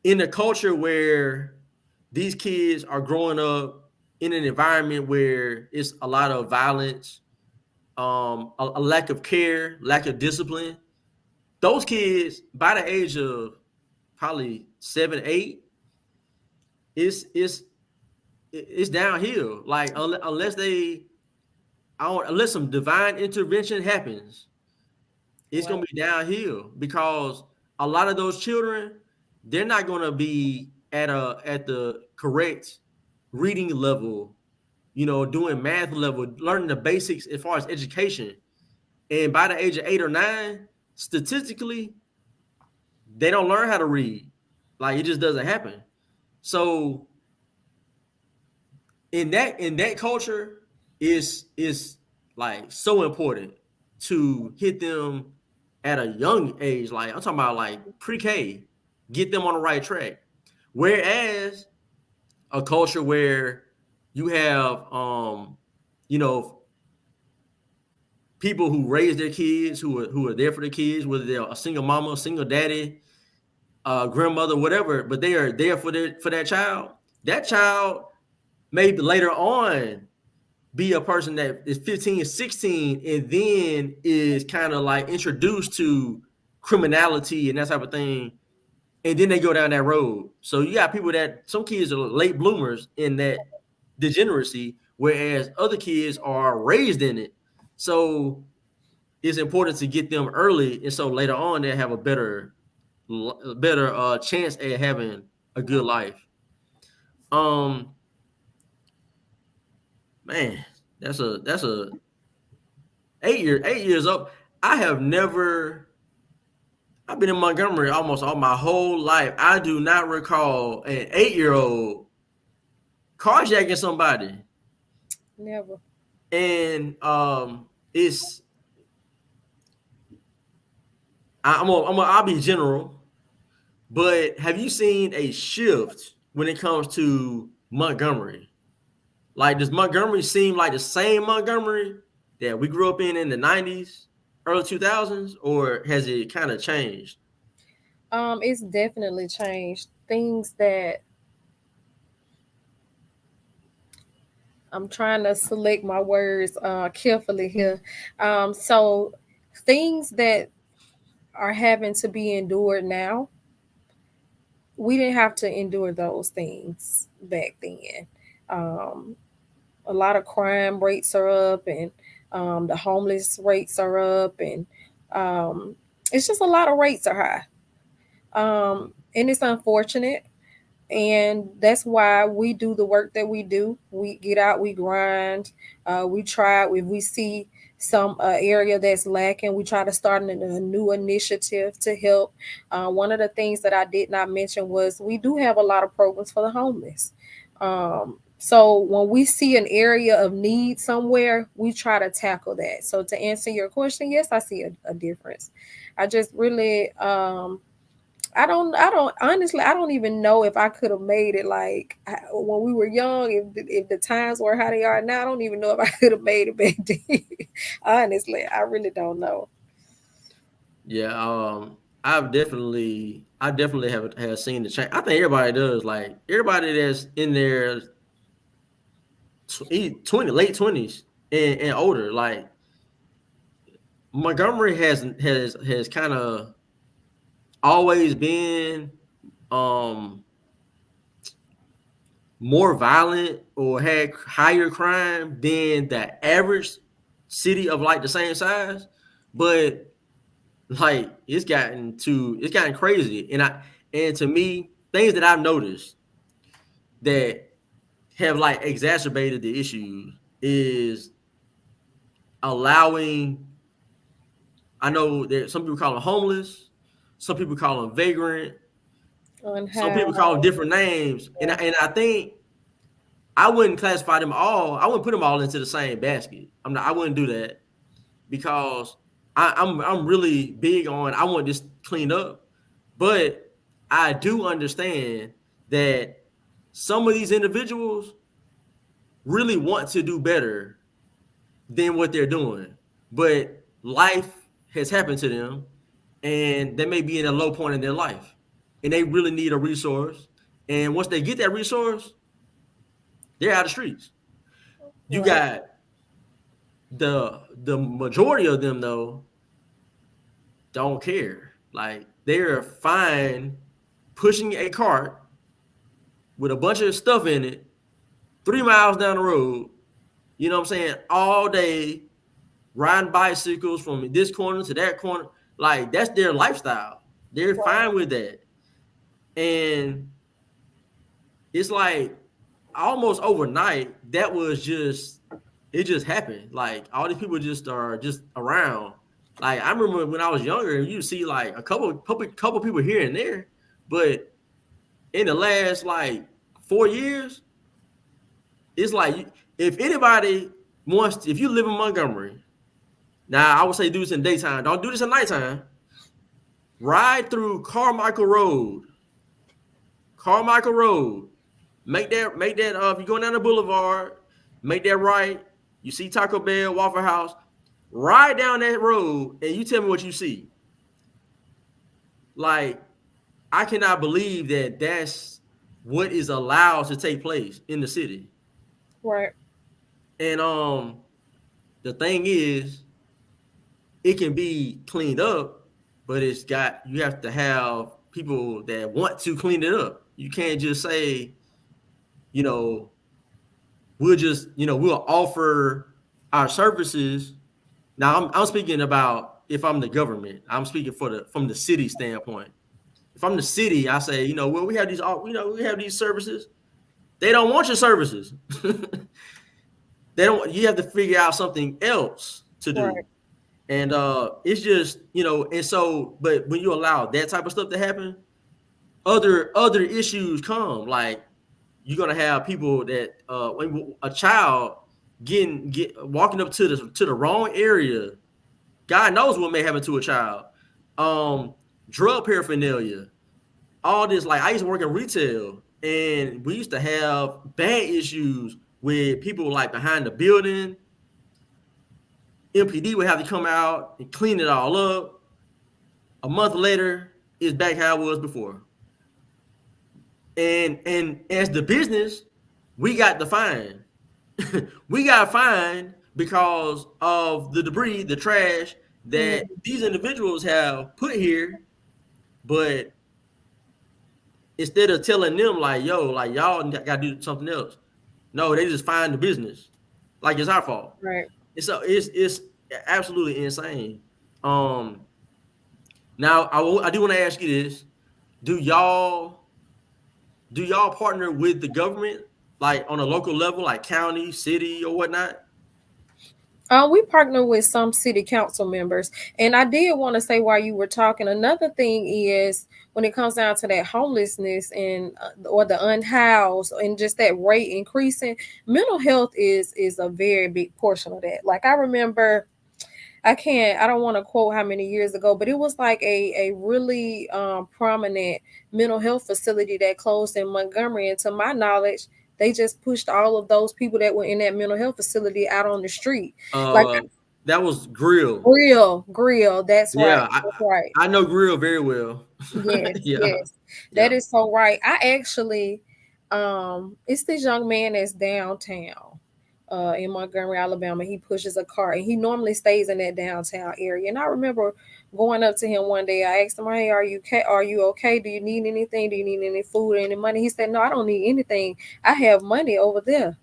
in a culture where these kids are growing up in an environment where it's a lot of violence, a lack of care, lack of discipline, those kids by the age of probably 7, 8, it's it's downhill. Like, unless some divine intervention happens, it's Right. gonna be downhill, because a lot of those children, they're not gonna be at the correct reading level doing math level, learning the basics as far as education. And by the age of 8 or 9, statistically, they don't learn how to read. Like it just doesn't happen. So in that culture is like so important to hit them at a young age. Like I'm talking about like pre-K, get them on the right track. Whereas a culture where you have you know people who raise their kids, who are there for the kids, whether they're a single mama, a single daddy, grandmother, whatever, but they are there for that child. That child maybe later on be a person that is 15 or 16 and then is kind of like introduced to criminality and that type of thing. And then they go down that road. So you got people that some kids are late bloomers in that degeneracy, whereas other kids are raised in it. So it's important to get them early. And so later on, they have a better chance at having a good life. Um, man, that's a 8 years up. I have never. I've been in Montgomery almost all my whole life. I do not recall an 8-year-old carjacking somebody. Never. And it's I'll be general, but have you seen a shift when it comes to Montgomery? Like, does Montgomery seem like the same Montgomery that we grew up in the 90s, early 2000s, or has it kind of changed? It's definitely changed. Things that I'm trying to select my words carefully here. So things that are having to be endured now, we didn't have to endure those things back then. Um, a lot of crime rates are up, and the homeless rates are up, and um, it's just a lot of rates are high. And it's unfortunate, and that's why we do the work that we do. We get out, we grind, we try. If we see some area that's lacking, we try to start a new initiative to help. One of the things that I did not mention was we do have a lot of programs for the homeless. So when we see an area of need somewhere, we try to tackle that. So to answer your question, yes, I see a difference. I just really I don't honestly, I don't even know if I could have made it when we were young. If the times were how they are now, I don't even know if I could have made it back then. Honestly, I really don't know. Yeah, I definitely have seen the change. I think everybody does. Like everybody that's in their 20, late 20s and older. Like Montgomery has kind of always been um more violent or had higher crime than the average city of like the same size, but like it's gotten crazy. And to me, things that I've noticed that have like exacerbated the issues is allowing. I know that some people call them homeless, some people call them vagrant, On some how people call them different names, and I think I wouldn't classify them all. I wouldn't put them all into the same basket. I wouldn't do that because I'm really big on I want this cleaned up, but I do understand that some of these individuals really want to do better than what they're doing, but life has happened to them, and they may be in a low point in their life, and they really need a resource. And once they get that resource, they're out of the streets. You right, got the majority of them though don't care. Like they're fine pushing a cart with a bunch of stuff in it 3 miles down the road, you know what I'm saying, all day, riding bicycles from this corner to that corner. Like that's their lifestyle. They're fine with that. And it's like almost overnight, that was just it just happened. Like all these people just are just around. Like I remember when I was younger, you see like a couple people here and there, but in the last like 4 years, it's like if anybody wants, if you live in Montgomery, now I would say do this in daytime. Don't do this at nighttime. Ride through Carmichael Road. Make that. If you're going down the boulevard, make that right. You see Taco Bell, Waffle House. Ride down that road, and you tell me what you see. Like I cannot believe that that's what is allowed to take place in the city. Right. And the thing is, it can be cleaned up, but you have to have people that want to clean it up. You can't just say, you know, we'll offer our services. Now I'm speaking about if I'm the government. I'm speaking from the city standpoint. If I'm the city, I say, well, we have these services. They don't want your services. They don't. You have to figure out something else to do. Right. And it's just, and so, but when you allow that type of stuff to happen, other issues come. Like you're gonna have people that when a child get walking up to the wrong area. God knows what may happen to a child. Drug paraphernalia, all this. Like I used to work in retail, and we used to have bad issues with people like behind the building. MPD would have to come out and clean it all up. A month later, it's back how it was before. And as the business, we got the fine. We got fined because of the debris, the trash that Mm. these individuals have put here. But instead of telling them like, yo, like y'all got to do something else, no, they just find the business like it's our fault. Right. And so it's absolutely insane. Um, Now I do want to ask you this: Do y'all partner with the government, like on a local level, like county, city, or whatnot? We partner with some city council members, and I did want to say while you were talking, another thing is when it comes down to that homelessness and or the unhoused and just that rate increasing, mental health is a very big portion of that. Like I remember I don't want to quote how many years ago, but it was like a really prominent mental health facility that closed in Montgomery. And to my knowledge, they just pushed all of those people that were in that mental health facility out on the street. Like Uh, that was Grill. grill. That's right. Yeah, I That's right. I know Grill very well. Yes, Yeah, yes. yeah. That is so right. I actually it's this young man that's downtown in Montgomery, Alabama. He pushes a car and he normally stays in that downtown area. And I remember going up to him one day. I asked him, "Hey, are you okay? Are you okay? Do you need anything? Do you need any food or any money?" He said, "No, I don't need anything. I have money over there."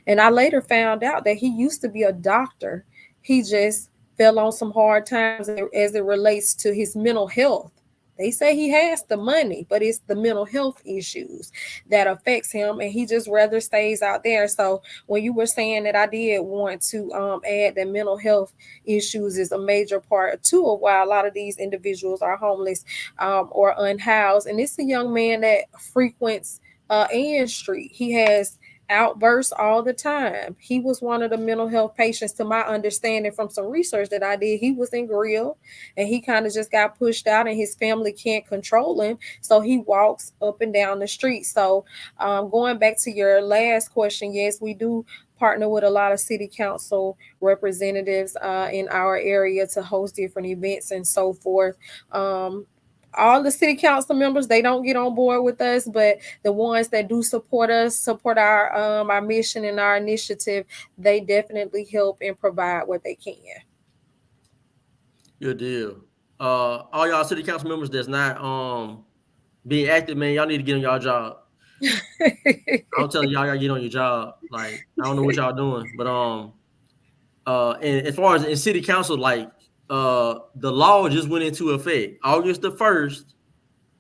And I later found out that he used to be a doctor. He just fell on some hard times as it relates to his mental health. They say he has the money, but it's the mental health issues that affects him, and he just rather stays out there. So when you were saying that, I did want to add that mental health issues is a major part too of why a lot of these individuals are homeless or unhoused. And it's a young man that frequents Ann Street. He has outbursts all the time. He was one of the mental health patients, to my understanding from some research that I did. He was in Grill and he kind of just got pushed out, and his family can't control him. So he walks up and down the street. So, going back to your last question, yes, we do partner with a lot of city council representatives in our area to host different events and so forth. Um, all the city council members, they don't get on board with us, but the ones that do support us, support our mission and our initiative, they definitely help and provide what they can. Good deal. All y'all city council members that's not being active, man, y'all need to get on y'all job. I'm telling y'all gotta get on your job. Like I don't know what y'all doing, but and as far as in city council, like the law just went into effect August the 1st.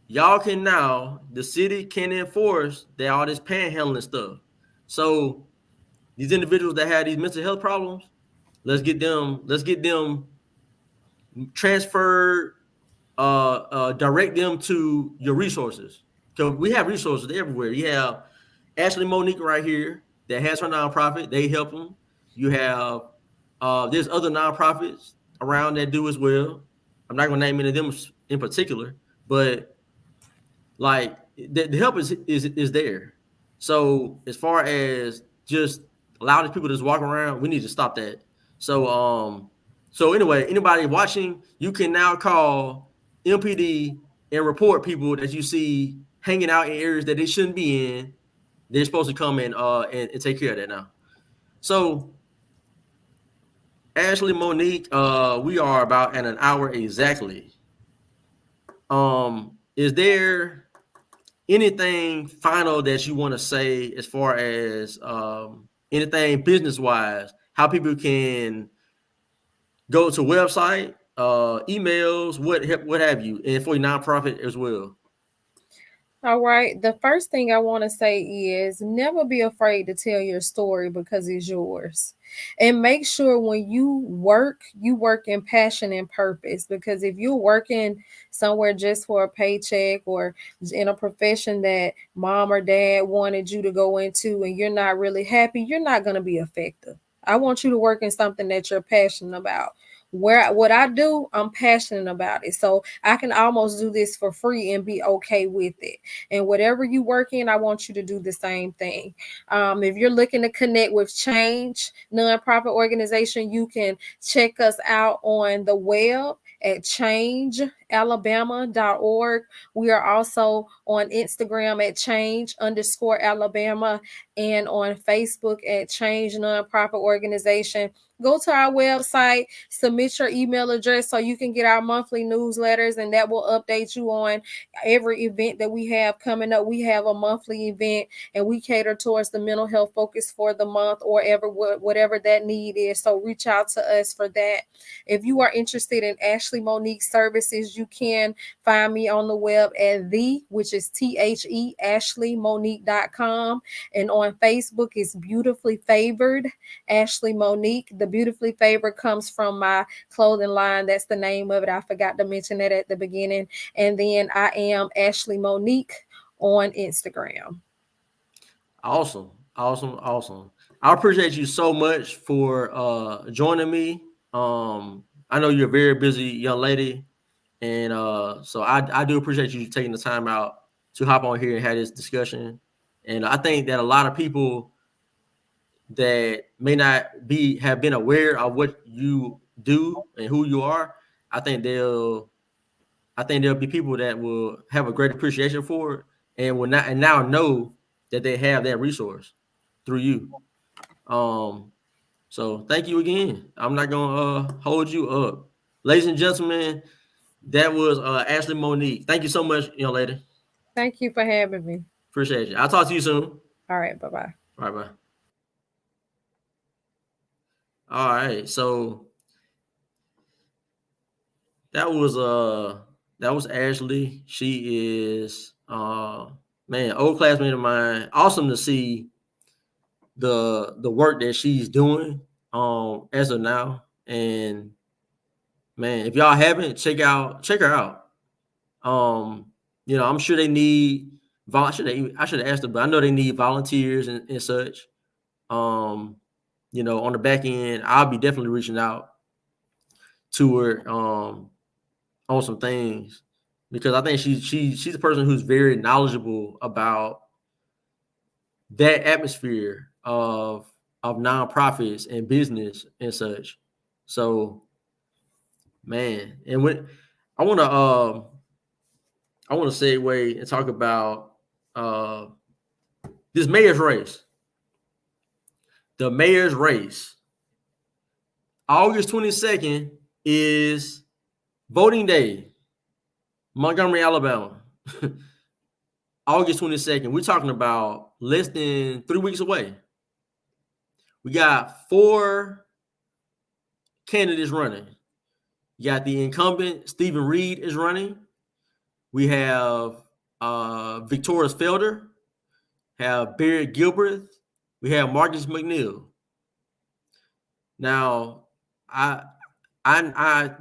Y'all can now, the city can enforce that all this panhandling stuff. So these individuals that have these mental health problems, let's get them transferred, direct them to your resources. Because we have resources everywhere. You have Ashley Monique right here that has her nonprofit. They help them. You have there's other nonprofits around that do as well. I'm not gonna name any of them in particular, but like the help is there. So as far as just allowing these people to just walk around, we need to stop that. So anyway, anybody watching, you can now call MPD and report people that you see hanging out in areas that they shouldn't be in. They're supposed to come and take care of that now. So Ashley Monique, we are about at an hour exactly. Is there anything final that you want to say as far as anything business wise, how people can go to website, emails, what have you, and for your nonprofit as well? All right. The first thing I want to say is never be afraid to tell your story because it's yours. And make sure when you work in passion and purpose. Because if you're working somewhere just for a paycheck or in a profession that mom or dad wanted you to go into and you're not really happy, you're not going to be effective. I want you to work in something that you're passionate about. Where what I do, I'm passionate about it. So I can almost do this for free and be okay with it. And whatever you work in, I want you to do the same thing. If you're looking to connect with Change nonprofit organization, you can check us out on the web at changealabama.org. We are also on Instagram at change_Alabama and on Facebook at Change Nonprofit Organization. Go to our website, submit your email address so you can get our monthly newsletters, and that will update you on every event that we have coming up. We have a monthly event and we cater towards the mental health focus for the month or whatever that need is. So reach out to us for that. If you are interested in Ashley Monique services, you can find me on the web at which is THE, AshleyMonique.com. And on Facebook, it's Beautifully Favored Ashley Monique. The Beautifully Favored comes from my clothing line. That's the name of it. I forgot to mention that at the beginning. And then I am Ashley Monique on Instagram. Awesome, awesome, awesome. I appreciate you so much for joining me. I know you're a very busy young lady, and so I do appreciate you taking the time out to hop on here and have this discussion. And I think that a lot of people that may not have been aware of what you do and who you are, I think there'll be people that will have a great appreciation for it and will not and now know that they have that resource through you. Um, so thank you again. I'm not gonna hold you up, ladies and gentlemen. That was Ashley Monique. Thank you so much, young lady. Thank you for having me. Appreciate you. I'll talk to you soon. All right. Bye bye. All right, bye. All right. So that was Ashley. She is man, old classmate of mine. Awesome to see the work that she's doing as of now. And man, if y'all haven't, check her out. I'm sure they need I should have asked them, but I know they need volunteers and such. On the back end, I'll be definitely reaching out to her on some things because I think she's a person who's very knowledgeable about that atmosphere of nonprofits and business and such. So, man, and when I want to segue and talk about this mayor's race. The mayor's race. August 22nd is voting day. Montgomery, Alabama. August 22nd. We're talking about less than 3 weeks away. We got 4 candidates running. You got the incumbent, Stephen Reed, is running. We have Victoria Felder, have Barrett Gilbert, We have Marcus McNeil. Now, I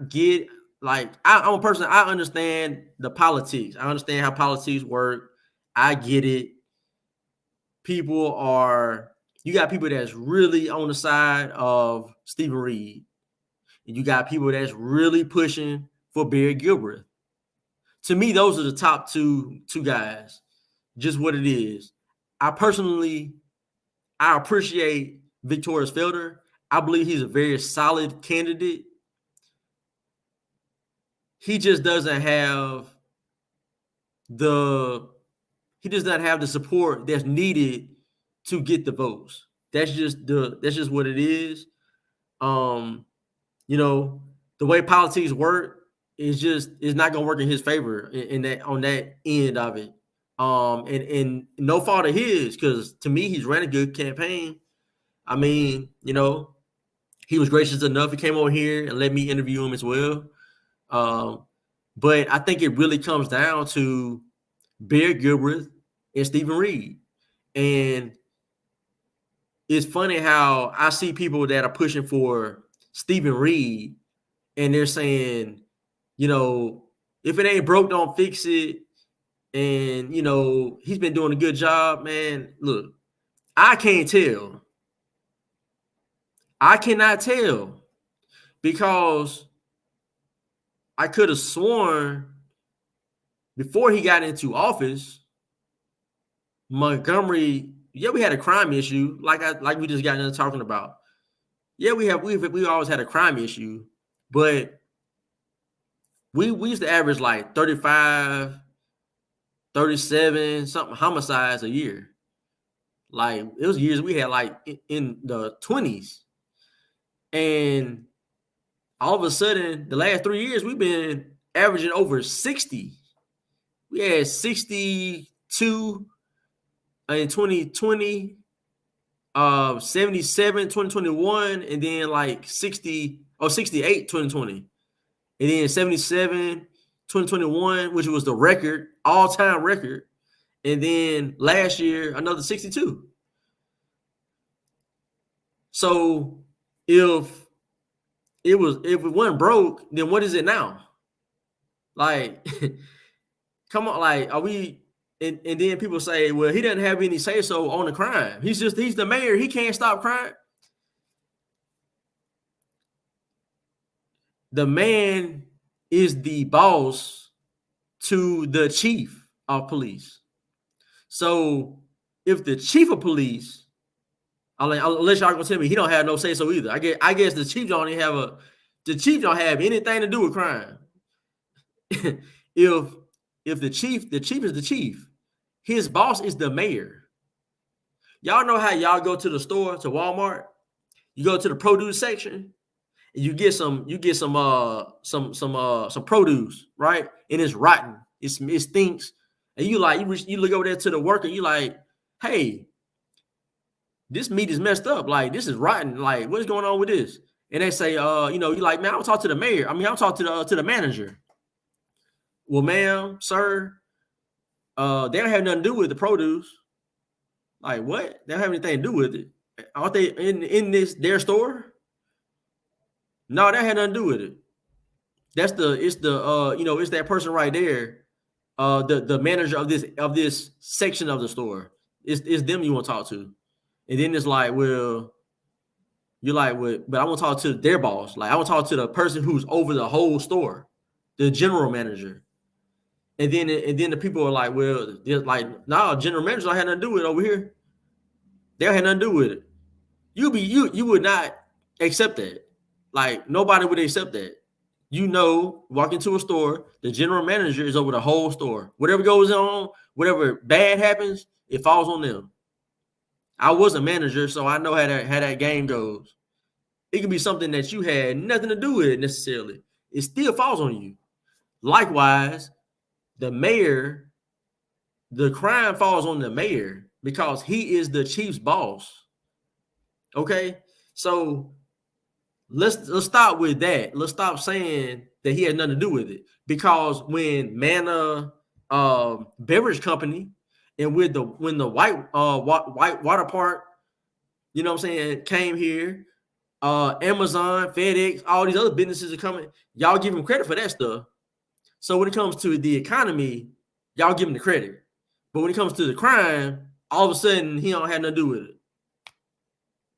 get, like, I'm a person, I understand the politics. I understand how politics work. I get it. You got people that's really on the side of Stephen Reed, and you got people that's really pushing for Barry Gilbert. To me, those are the top two guys. Just what it is. I personally, I appreciate Victorious Felder. I believe he's a very solid candidate. He just doesn't have the support that's needed to get the votes. That's just what it is. Um, you know, the way politics work is not gonna work in his favor in that, on that end of it. And no fault of his, because to me he's ran a good campaign. I mean, he was gracious enough. He came over here and let me interview him as well. But I think it really comes down to Barry Gilbert and Stephen Reed. And it's funny how I see people that are pushing for Stephen Reed, and they're saying, if it ain't broke, don't fix it. And, he's been doing a good job, man. Look, I can't tell. I cannot tell, because I could have sworn before he got into office, Montgomery, we had a crime issue, like we just got into talking about. Yeah, we always had a crime issue, but we used to average like 35, 37 something homicides a year. Like, it was years we had like in the 20s. And all of a sudden, the last 3 years, we've been averaging over 60. We had 62 in 2020, 77 2021, and then like 68 2020, and then 77 2021, which was the record, all-time record, and then last year another 62. So if it wasn't broke, then what is it now? Like, come on, like, are we? And then people say, well, he doesn't have any say so on the crime. He's the mayor. He can't stop crime. The man is the boss to the chief of police. So if the chief of police, unless y'all gonna tell me he don't have no say so either. I guess the chief don't have anything to do with crime. if the chief is the chief, his boss is the mayor. Y'all know how y'all go to the store, to Walmart, you go to the produce section, and you get some produce, right? And it's rotten. It stinks. And you look over there to the worker, you like, hey, this meat is messed up. Like, this is rotten. Like, what is going on with this? And they say, you like, man, I'll talk to the mayor. I'll talk to the manager. Well, ma'am, sir, they don't have nothing to do with the produce. Like, what? They don't have anything to do with it. Aren't they in their store? No, that had nothing to do with it. It's that person right there, the manager of this section of the store. It's them you want to talk to. And then it's like, well, you're like, well, but I want to talk to their boss. Like, I want to talk to the person who's over the whole store, the general manager. And then the people are like, well, they're like, nah, general manager don't have nothing to do with it over here. They don't have nothing to do with it. You would not accept that. Like, nobody would accept that. Walk into a store, the general manager is over the whole store. Whatever goes on, whatever bad happens, it falls on them. I was a manager, so I know how that game goes. It can be something that you had nothing to do with necessarily. It still falls on you. Likewise, the mayor, the crime falls on the mayor because he is the chief's boss. Okay? So let's stop with that. Let's stop saying that he had nothing to do with it. Because when Manna Beverage Company and when the white water park you know what I'm saying, came here. Amazon, FedEx, all these other businesses are coming. Y'all give them credit for that stuff. So when it comes to the economy, y'all give him the credit. But when it comes to the crime, all of a sudden he don't have nothing to do with it.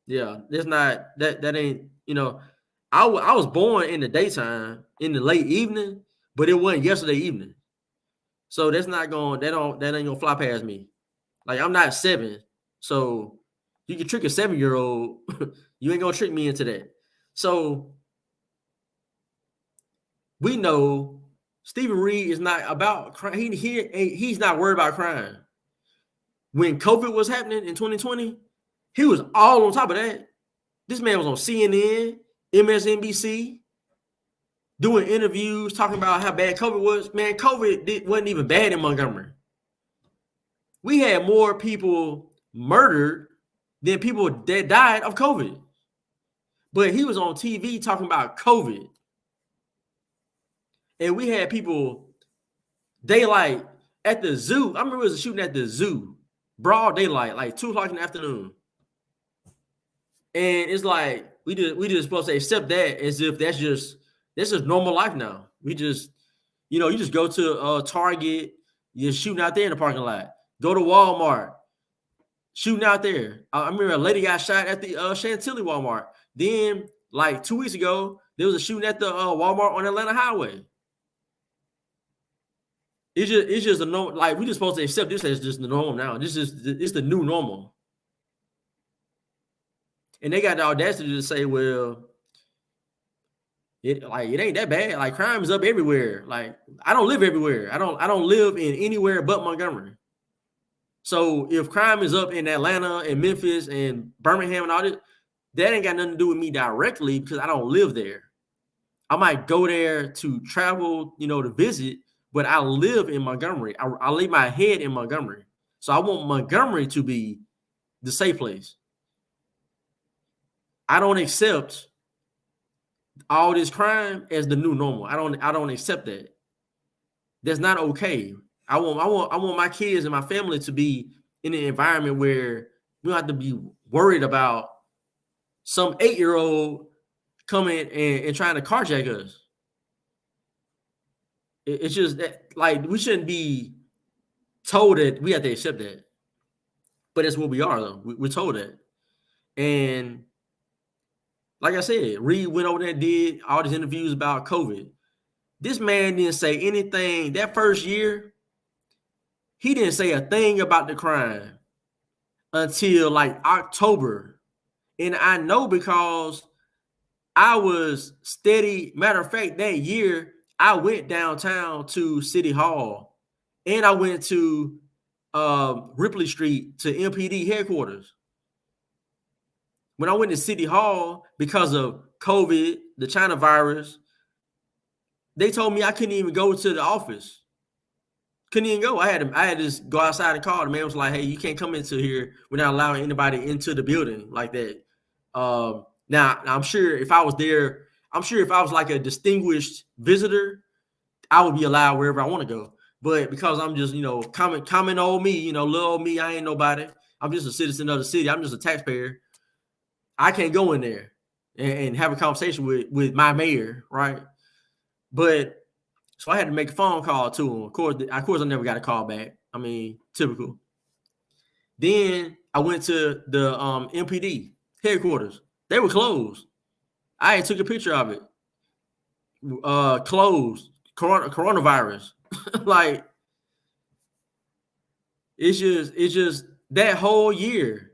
Yeah, that's not that ain't, you know, I was born in the daytime, in the late evening, but it wasn't yesterday evening. So that's not going that ain't gonna fly past me. Like I'm not 7. So you can trick a 7-year-old. You ain't gonna trick me into that. So we know Stephen Reed is not about crime. He's not worried about crime. When COVID was happening in 2020, he was all on top of that. This man was on CNN, MSNBC, doing interviews, talking about how bad COVID was. Man, COVID wasn't even bad in Montgomery. We had more people murdered than people that died of COVID. But he was on TV talking about COVID. And we had people daylight at the zoo. I remember it was a shooting at the zoo, broad daylight, like 2:00 in the afternoon. And it's like we just supposed to accept that as if that's just normal life now. We just, you know, you just go to Target, you're shooting out there in the parking lot. Go to Walmart, shooting out there. I remember a lady got shot at the Chantilly Walmart. Then, like 2 weeks ago, there was a shooting at the Walmart on Atlanta Highway. It's just a normal. Like we just supposed to accept this as just the norm now. It's the new normal. And they got the audacity to say, well, it ain't that bad. Like crime is up everywhere. Like I don't live everywhere. I don't live in anywhere but Montgomery. So if crime is up in Atlanta and Memphis and Birmingham and all this, that ain't got nothing to do with me directly because I don't live there. I might go there to travel, you know, to visit, but I live in Montgomery. I lay my head in Montgomery. So I want Montgomery to be the safe place. I don't accept all this crime as the new normal. I don't accept that. That's not okay. I want my kids and my family to be in an environment where we don't have to be worried about some 8-year-old coming and trying to carjack us. It's just that, like, we shouldn't be told that we have to accept that. But that's what we are, though. We're told that. And like I said, Reed went over there and did all these interviews about COVID. This man didn't say anything. That first year, he didn't say a thing about the crime until like October. And I know because I was steady. Matter of fact, that year, I went downtown to City Hall and I went to Ripley Street to MPD headquarters. When I went to City Hall because of COVID, the China virus, they told me I couldn't even go to the office. Couldn't even go. I had to just go outside and call. The man was like, "Hey, you can't come into here. We're not allowing anybody into the building like that." Now I'm sure if I was there, I'm sure if I was like a distinguished visitor, I would be allowed wherever I want to go. But because I'm just, you know, common old me, you know, little old me, I ain't nobody. I'm just a citizen of the city. I'm just a taxpayer. I can't go in there and have a conversation with my mayor, right? But so I had to make a phone call to him. Of course, I never got a call back. I mean, typical. Then I went to the MPD headquarters. They were closed. I took a picture of it. Closed. Coronavirus. Like it's just that whole year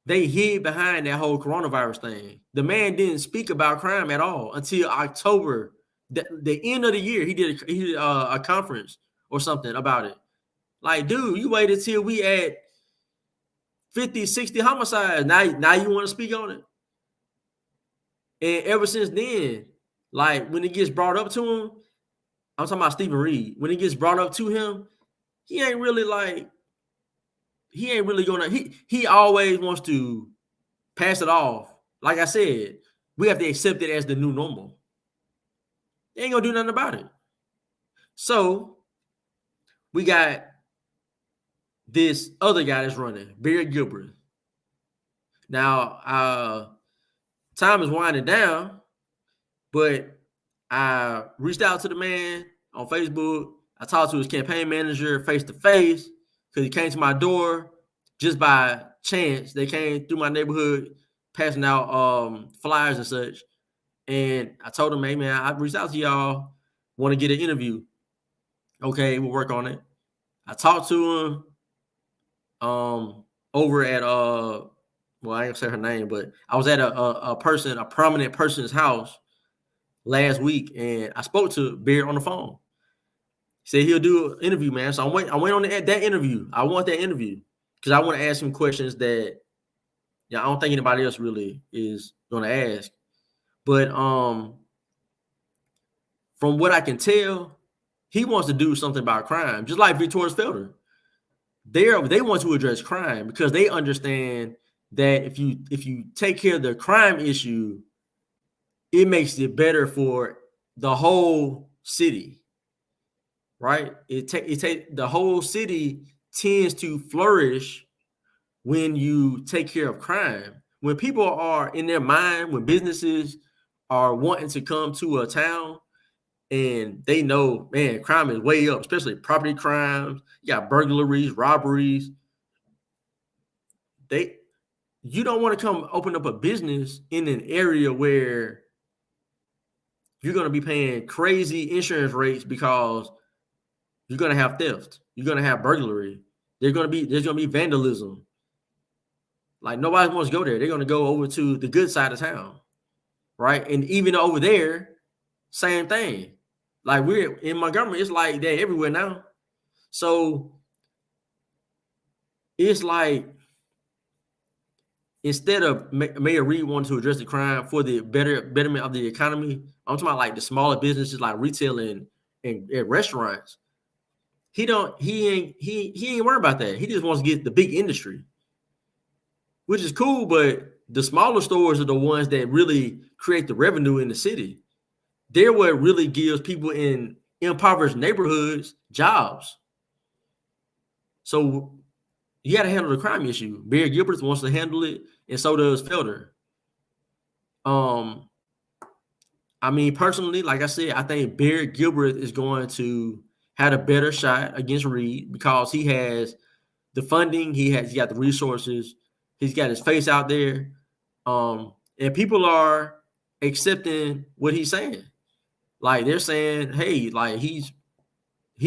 they hid behind that whole coronavirus thing. The man didn't speak about crime at all until October. The end of the year, he did a conference or something about it. Like, dude, you waited till we at 50, 60 homicides. Now you want to speak on it? And ever since then, like when it gets brought up to him, I'm talking about Stephen Reed. When it gets brought up to him, he ain't really gonna. He always wants to pass it off. Like I said, we have to accept it as the new normal. They ain't gonna do nothing about it. So we got this other guy that's running, Barry Gilbert. Now, time is winding down, but I reached out to the man on Facebook. I talked to his campaign manager face to face because he came to my door just by chance. They came through my neighborhood passing out flyers and such. And I told him, hey, man, I reached out to y'all, want to get an interview. Okay, we'll work on it. I talked to him over at well, I ain't gonna say her name, but I was at a prominent person's house last week, and I spoke to Beard on the phone. He said he'll do an interview, man. So I went on that interview. I want that interview because I want to ask him questions that I don't think anybody else really is gonna ask. But from what I can tell, he wants to do something about crime, just like Victoria's Felder. They want to address crime because they understand that if you take care of the crime issue, it makes it better for the whole city, right? The whole city tends to flourish when you take care of crime. When people are in their mind, when businesses are wanting to come to a town and they know, man, crime is way up, especially property crimes. You got burglaries, robberies. You don't want to come open up a business in an area where you're going to be paying crazy insurance rates because you're going to have theft. You're going to have burglary. There's going to be vandalism. Like nobody wants to go there. They're going to go over to the good side of town, right? And even over there, same thing. Like we're in Montgomery, it's like that everywhere now. So it's like instead of Mayor Reed wanting to address the crime for the betterment of the economy, I'm talking about like the smaller businesses like retail and restaurants. He ain't worried about that. He just wants to get the big industry, which is cool, but the smaller stores are the ones that really create the revenue in the city. They're what really gives people in impoverished neighborhoods jobs. So you got to handle the crime issue. Barry Gilbert wants to handle it, and so does Felder. I mean, personally, like I said, I think Barry Gilbert is going to have a better shot against Reed because he has the funding, he got the resources, he's got his face out there, and people are accepting what he's saying. Like they're saying, hey, like he's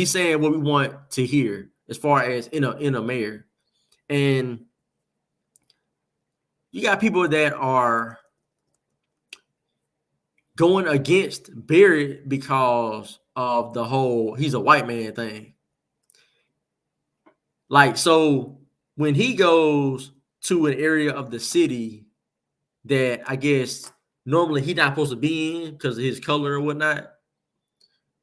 saying what we want to hear as far as in a mayor. And you got people that are going against Barrett because of the whole he's a white man thing. Like, so when he goes to an area of the city that I guess normally he's not supposed to be in because of his color or whatnot,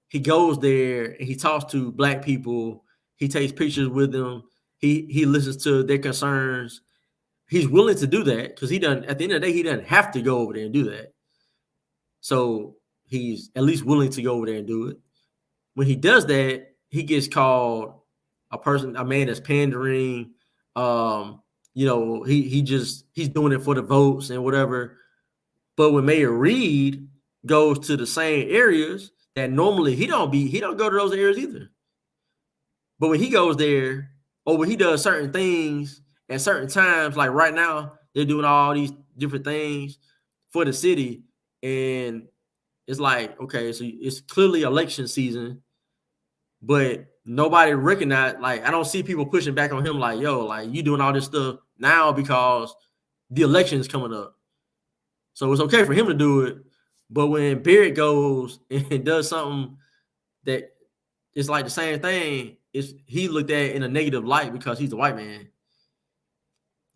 he goes there and he talks to black people. He takes pictures with them. He listens to their concerns. He's willing to do that because at the end of the day, he doesn't have to go over there and do that. So he's at least willing to go over there and do it. When he does that, he gets called a man that's pandering. He's doing it for the votes and whatever. But when Mayor Reed goes to the same areas that normally he don't go to those areas either. But when he goes there, or when he does certain things at certain times, like right now, they're doing all these different things for the city. And it's like, okay, so it's clearly election season, but nobody recognized, like, I don't see people pushing back on him like, yo, like, you doing all this stuff now because the election is coming up. So it's okay for him to do it. But when Barrett goes and does something that it's like the same thing, he looked at in a negative light because he's a white man.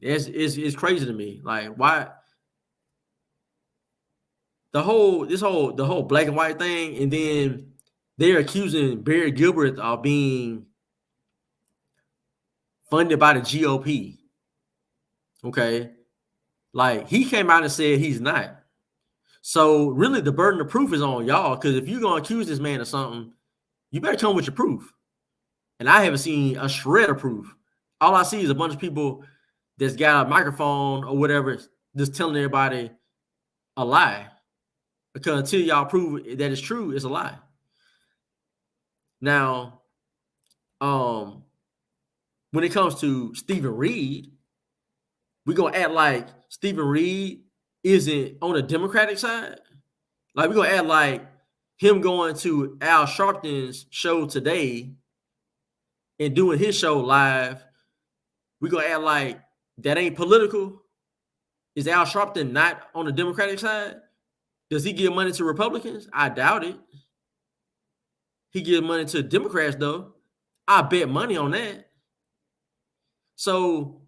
It's crazy to me. Like, why the whole black and white thing, and then they're accusing Barry Gilbert of being funded by the GOP. Okay. Like, he came out and said he's not. So really the burden of proof is on y'all, because if you're going to accuse this man of something, you better come with your proof. And I haven't seen a shred of proof. All I see is a bunch of people that's got a microphone or whatever, just telling everybody a lie. Because until y'all prove that it's true, it's a lie. Now, when it comes to Stephen Reed, we're gonna act like Stephen Reed isn't on the Democratic side. Like we're gonna act like him going to Al Sharpton's show today and doing his show live. We're gonna act like that ain't political. Is Al Sharpton not on the Democratic side? Does he give money to Republicans? I doubt it. He gives money to Democrats, though. I bet money on that. So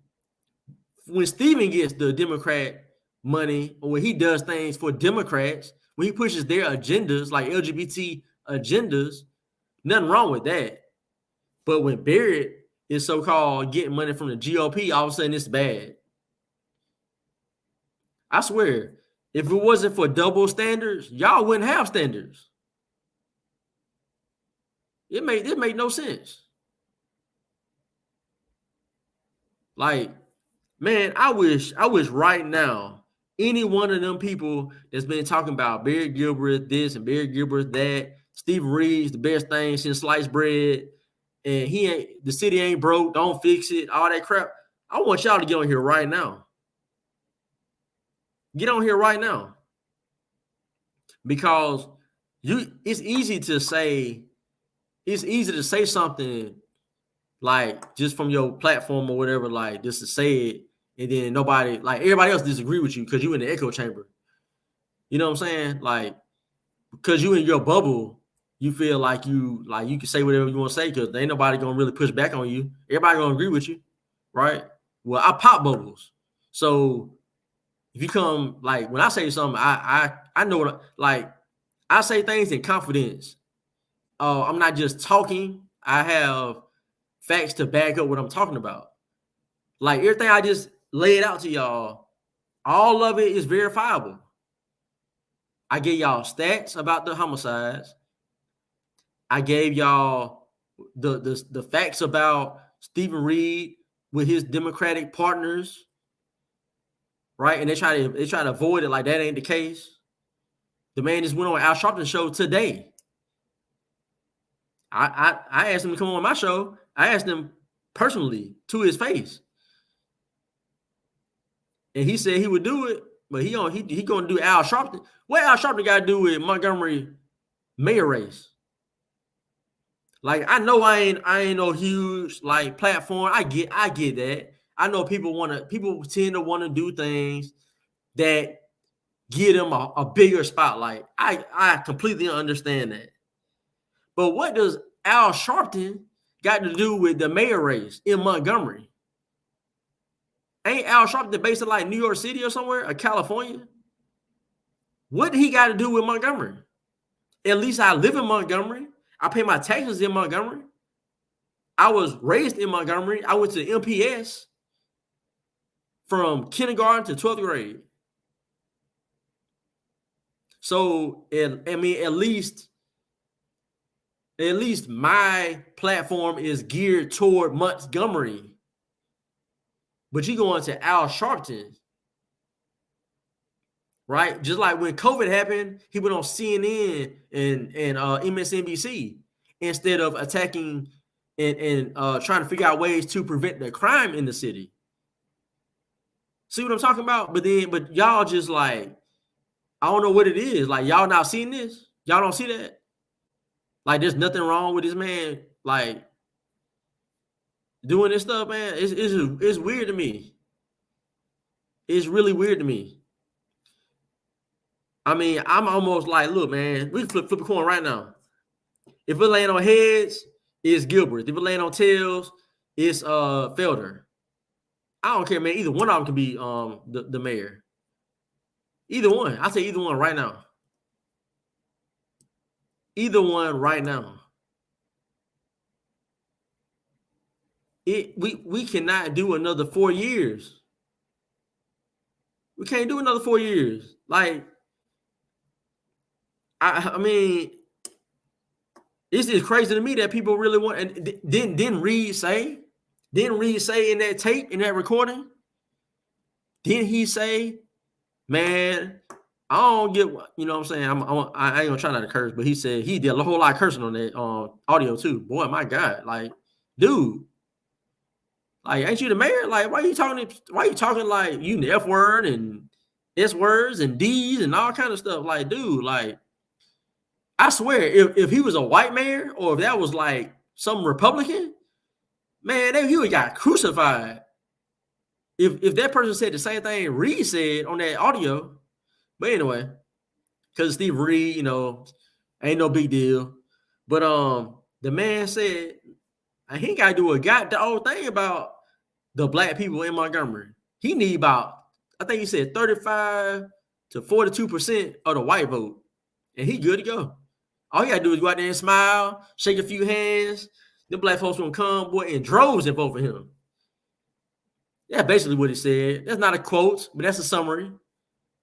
when Steven gets the Democrat money, or when he does things for Democrats, when he pushes their agendas, like LGBT agendas, nothing wrong with that. But when Barrett is so-called getting money from the GOP, all of a sudden it's bad. I swear, if it wasn't for double standards, y'all wouldn't have standards. It made no sense. Like, man, I wish right now any one of them people that's been talking about Barry Gilbert this and Barry Gilbert that, Steve Reed's the best thing since sliced bread, and the city ain't broke, don't fix it, all that crap. I want y'all to get on here right now. Get on here right now. Because it's easy to say something like just from your platform or whatever, like just to say it, and then nobody, like everybody else disagree with you because you in the echo chamber. You know what I'm saying? Like, because you in your bubble, you feel like you can say whatever you want to say because ain't nobody gonna really push back on you. Everybody gonna agree with you, right? Well, I pop bubbles. So if you come, like when I say something, I know what I say things in confidence. I'm not just talking. I have facts to back up what I'm talking about. Like everything I just laid out to y'all, all of it is verifiable. I gave y'all stats about the homicides. I gave y'all the facts about Stephen Reed with his Democratic partners, right? And they try to avoid it like that ain't the case. The man just went on Al Sharpton's show today. I asked him to come on my show. I asked him personally to his face, and he said he would do it. But he going to do Al Sharpton. What Al Sharpton got to do with Montgomery mayor race? Like I know I ain't no huge like platform. I get that. I know people tend to want to do things that give them a bigger spotlight. I completely understand that. But what does Al Sharpton got to do with the mayor race in Montgomery? Ain't Al Sharpton based in like New York City or somewhere, or California? What did he got to do with Montgomery? At least I live in Montgomery. I pay my taxes in Montgomery. I was raised in Montgomery. I went to MPS from kindergarten to 12th grade. So, I mean, at least my platform is geared toward Montgomery. But you go into Al Sharpton, right? Just like when COVID happened, he went on CNN and MSNBC instead of attacking and trying to figure out ways to prevent the crime in the city. See what I'm talking about? But y'all just like, I don't know what it is. Like, y'all not seeing this? Y'all don't see that? Like, there's nothing wrong with this man, like, doing this stuff, man. It's weird to me. It's really weird to me. I mean, I'm almost like, look, man, we flip a coin right now. If it land on heads, it's Gilbert. If it land on tails, it's Felder. I don't care, man. Either one of them can be the mayor. Either one. I say either one right now. Either one right now. We cannot do another 4 years. We can't do another 4 years. Like, I mean, this is crazy to me that people really want. And didn't Reed say in that tape, in that recording, Didn't he say, man, I don't get what, you know what I'm saying? I ain't gonna try not to curse, but he said he did a whole lot of cursing on that audio too. Boy, my God, like, dude, like, ain't you the mayor? Like, why you talking like you the F word and S words and D's and all kind of stuff? Like, dude, like, I swear, if he was a white mayor or if that was like some Republican, man, he would got crucified. If that person said the same thing Reed said on that audio, but anyway, because Steve Reed, ain't no big deal. But the man said he ain't got to do a goddamn thing about the black people in Montgomery. He need about, I think he said 35 to 42% of the white vote, and he good to go. All he got to do is go out there and smile, shake a few hands. The black folks gonna come, boy, in droves and vote for him. That's basically what he said. That's not a quote, but that's a summary.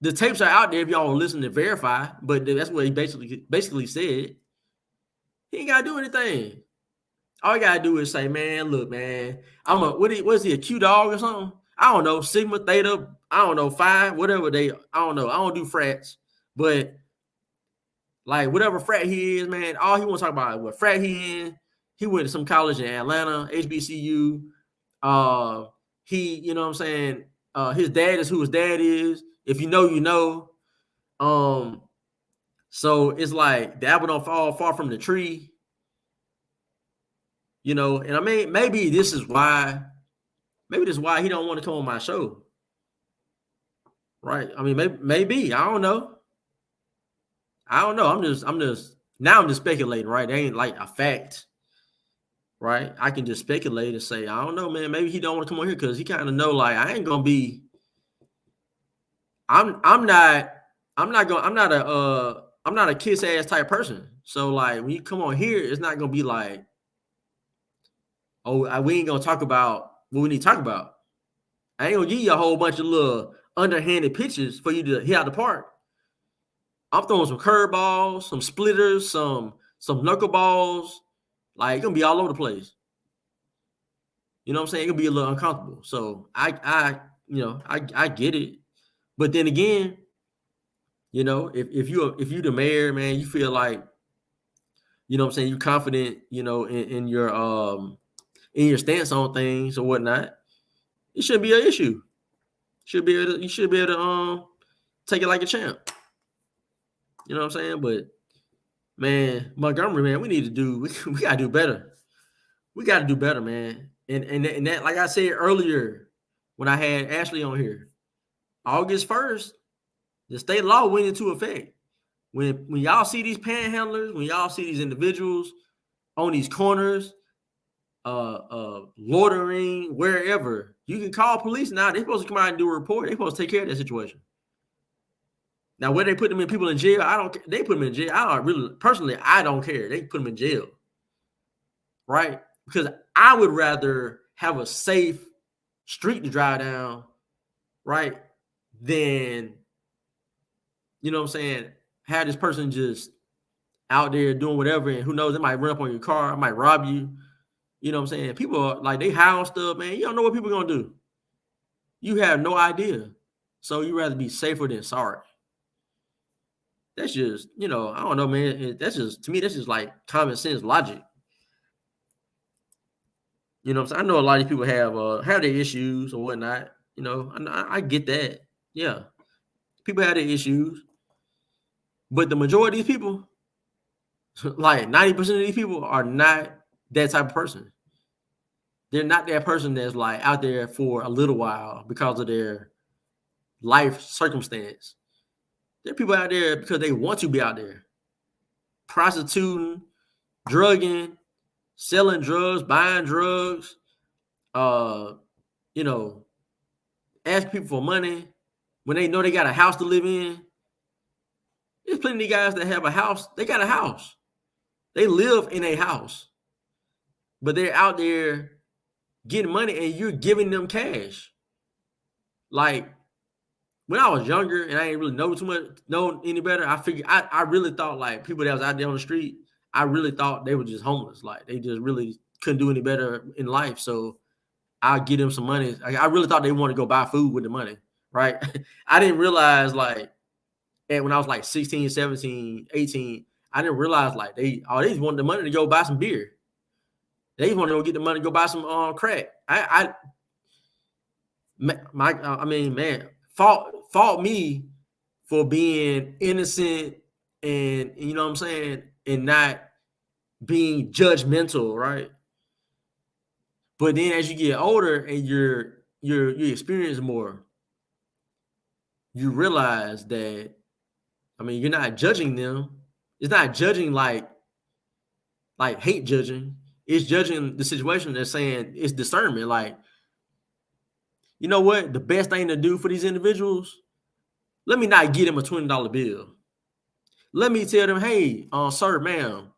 The tapes are out there if y'all listen to verify, but that's what he basically said. He ain't gotta do anything. All you gotta do is say, man, look, man, what is he, a Q dog or something? I don't know, Sigma, Theta, I don't know, Phi, whatever I don't know. I don't do frats, but like whatever frat he is, man, all he wants to talk about is what frat he in. He went to some college in Atlanta, HBCU. He, you know what I'm saying? His dad is who his dad is. If you know, you know. So it's like the apple don't fall far from the tree. And I mean, maybe this is why he don't want to come on my show. Right. I mean, maybe. I don't know. I'm just speculating, right? They ain't like a fact. Right. I can just speculate and say, I don't know, man. Maybe he don't want to come on here because he kind of know, like, I ain't gonna be. I'm not a kiss ass type person. So like when you come on here, it's not gonna be like, oh, we ain't gonna talk about what we need to talk about. I ain't gonna give you a whole bunch of little underhanded pitches for you to hit out the park. I'm throwing some curveballs, some splitters, some knuckleballs. Like, it's gonna be all over the place. You know what I'm saying? It can be a little uncomfortable. So I get it. But then again, if you the mayor, man, you feel like, you know what I'm saying, you're confident, in your stance on things or whatnot, it shouldn't be an issue. You should be able to take it like a champ. You know what I'm saying? But man, Montgomery, man, we gotta do better. We gotta do better, man. And that, like I said earlier, when I had Ashley on here, August 1st, the state law went into effect. When y'all see these panhandlers, when y'all see these individuals on these corners, loitering wherever, you can call police now. They're supposed to come out and do a report. They're supposed to take care of that situation. Now, where they put them in people in jail, they put them in jail. I don't care. They put them in jail. Right? Because I would rather have a safe street to drive down, right, than, you know what I'm saying, have this person just out there doing whatever, and who knows, they might run up on your car, might rob you. You know what I'm saying? People are like, they high on stuff, man. You don't know what people are gonna do. You have no idea. So you rather be safer than sorry. That's just, I don't know, man. To me, that's just like common sense logic. You know what I'm saying? I know a lot of people have their issues or whatnot. I get that. Yeah. People have their issues. But the majority of these people, like 90% of these people, are not that type of person. They're not that person that's like out there for a little while because of their life circumstance. There are people out there because they want to be out there. Prostituting, drugging, selling drugs, buying drugs, asking people for money when they know they got a house to live in. There's plenty of guys that have a house. They got a house. They live in a house. But they're out there getting money and you're giving them cash. Like, when I was younger and I didn't really know any better, I really thought like people that was out there on the street, I really thought they were just homeless. Like, they just really couldn't do any better in life. So I'll give them some money. I really thought they wanted to go buy food with the money. right? I didn't realize like, and when I was like 16, 17, 18, I didn't realize like they just wanted the money to go buy some beer. They just want to go get the money to go buy some crack. I mean, man, fault me for being innocent and you know what I'm saying, and not being judgmental, right? But then as you get older and you experience more, you realize that I mean you're not judging them. It's not judging like hate judging. It's judging the situation. They're saying it's discernment. Like, you know what? The best thing to do for these individuals, let me not get them a $20 bill. Let me tell them, hey, sir, ma'am,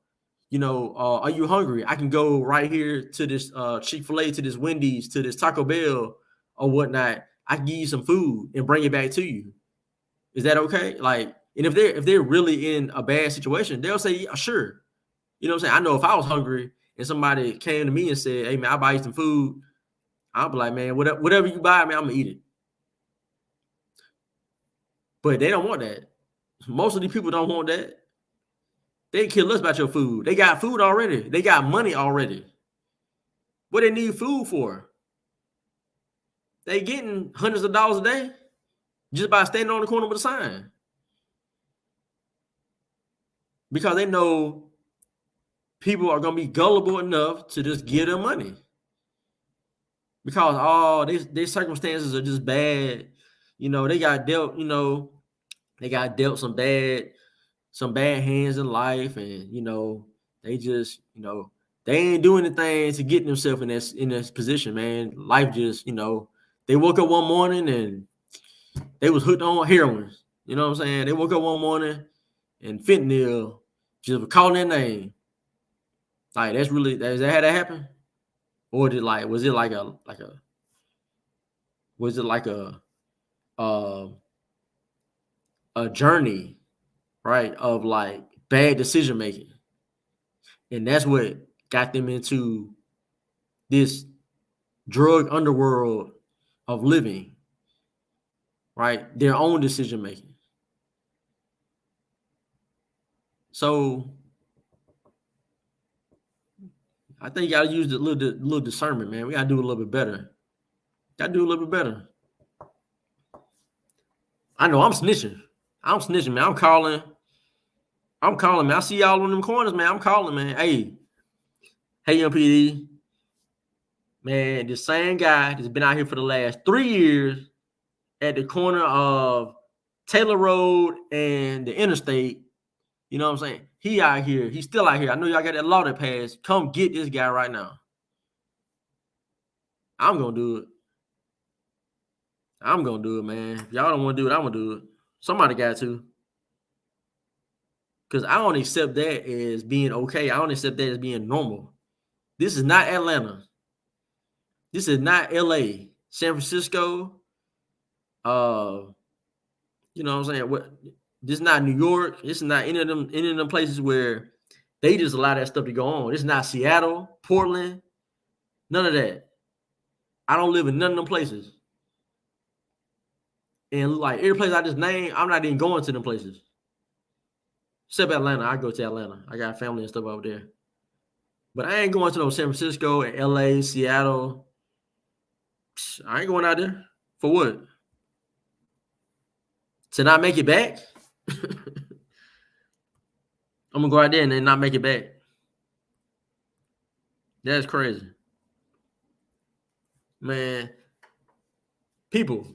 you know, are you hungry? I can go right here to this Chick-fil-A, to this Wendy's, to this Taco Bell or whatnot. I can give you some food and bring it back to you. Is that okay? Like, and if they're really in a bad situation, they'll say, yeah, sure. You know what I'm saying? I know if I was hungry and somebody came to me and said, hey man, I'll buy you some food, I'll be like, man, whatever you buy, man, I'm gonna eat it. But they don't want that. Most of these people don't want that. They kill us about your food. They got food already. They got money already. What they need food for? They getting hundreds of dollars a day just by standing on the corner with a sign. Because they know people are gonna be gullible enough to just give them money. Because these circumstances are just bad. You know, they got dealt, some bad hands in life, and they just, they ain't doing anything to get themselves in this position, man. Life just, they woke up one morning and they was hooked on heroin. You know what I'm saying? They woke up one morning and fentanyl just was calling their name. Like, is that how that happened? Or was it like a journey, right, of like bad decision making, and that's what got them into this drug underworld of living, right? Their own decision making. So I think you gotta use a little discernment, man. We gotta do a little bit better. I know I'm snitching, man. I'm calling, man. I see y'all on them corners, man. I'm calling, man. Hey, MPD, man. The same guy that's been out here for the last 3 years at the corner of Taylor Road and the interstate. You know what I'm saying? He out here. He's still out here. I know y'all got that law that passed. Come get this guy right now. I'm going to do it. Man. If y'all don't want to do it, I'm going to do it. Somebody got to. Because I don't accept that as being okay. I don't accept that as being normal. This is not Atlanta. This is not LA. San Francisco. You know what I'm saying? This is not New York. This is not any of them places where they just allow that stuff to go on. This is not Seattle, Portland, none of that. I don't live in none of them places. And like every place I just named, I'm not even going to them places. Except Atlanta. I go to Atlanta. I got family and stuff over there. But I ain't going to no San Francisco and LA, Seattle. I ain't going out there. For what? To not make it back? I'm gonna go out there and then not make it back. That's crazy. Man, people.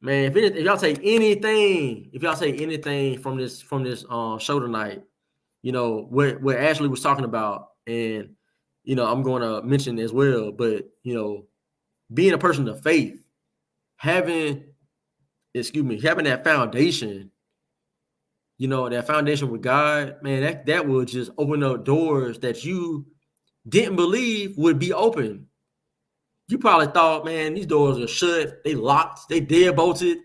Man, if y'all take anything from this show tonight, what Ashley was talking about, and I'm going to mention as well, but being a person of faith, having that foundation, that foundation with God, man, that will just open up doors that you didn't believe would be open. You probably thought, man, these doors are shut, they locked, they dead bolted.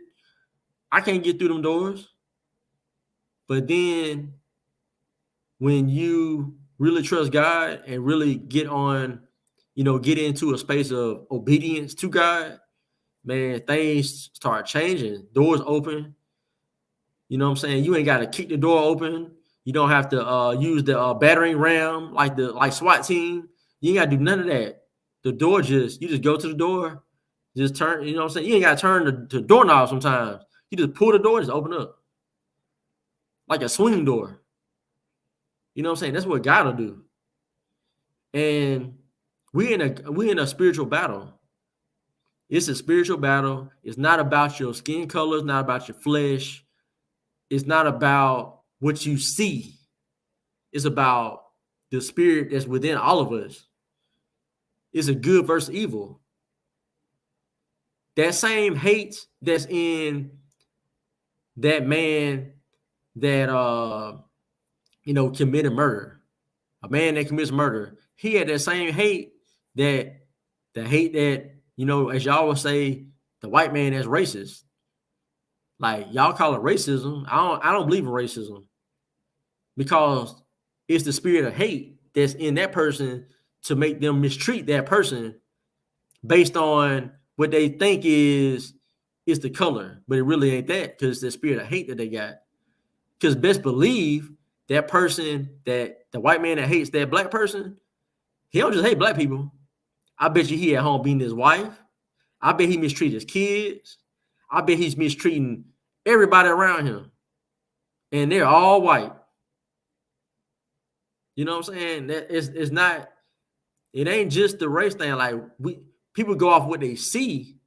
I can't get through them doors. But then when you really trust God and really get into a space of obedience to God, man, things start changing. Doors open. You know what I'm saying? You ain't got to kick the door open. You don't have to use the battering ram like SWAT team. You ain't got to do none of that. The door you just go to the door, just turn. You know what I'm saying? You ain't got to turn the doorknob sometimes. You just pull the door, just open up like a swing door. You know what I'm saying? That's what God will do. And we in a spiritual battle. It's a spiritual battle. It's not about your skin color. It's not about your flesh. It's not about what you see. It's about the spirit that's within all of us. It's a good versus evil. That same hate that's in that man that committed murder. A man that commits murder. He had that same hate that as y'all would say, the white man that's racist. Like y'all call it racism. I don't believe in racism because it's the spirit of hate that's in that person to make them mistreat that person based on what they think is the color, but it really ain't that because it's the spirit of hate that they got. Because best believe that person, that the white man that hates that black person, he don't just hate black people. I bet you he at home beating his wife. I bet he mistreats his kids. I bet he's mistreating everybody around him. And they're all white. You know what I'm saying? That it's not, it ain't just the race thing. Like people go off what they see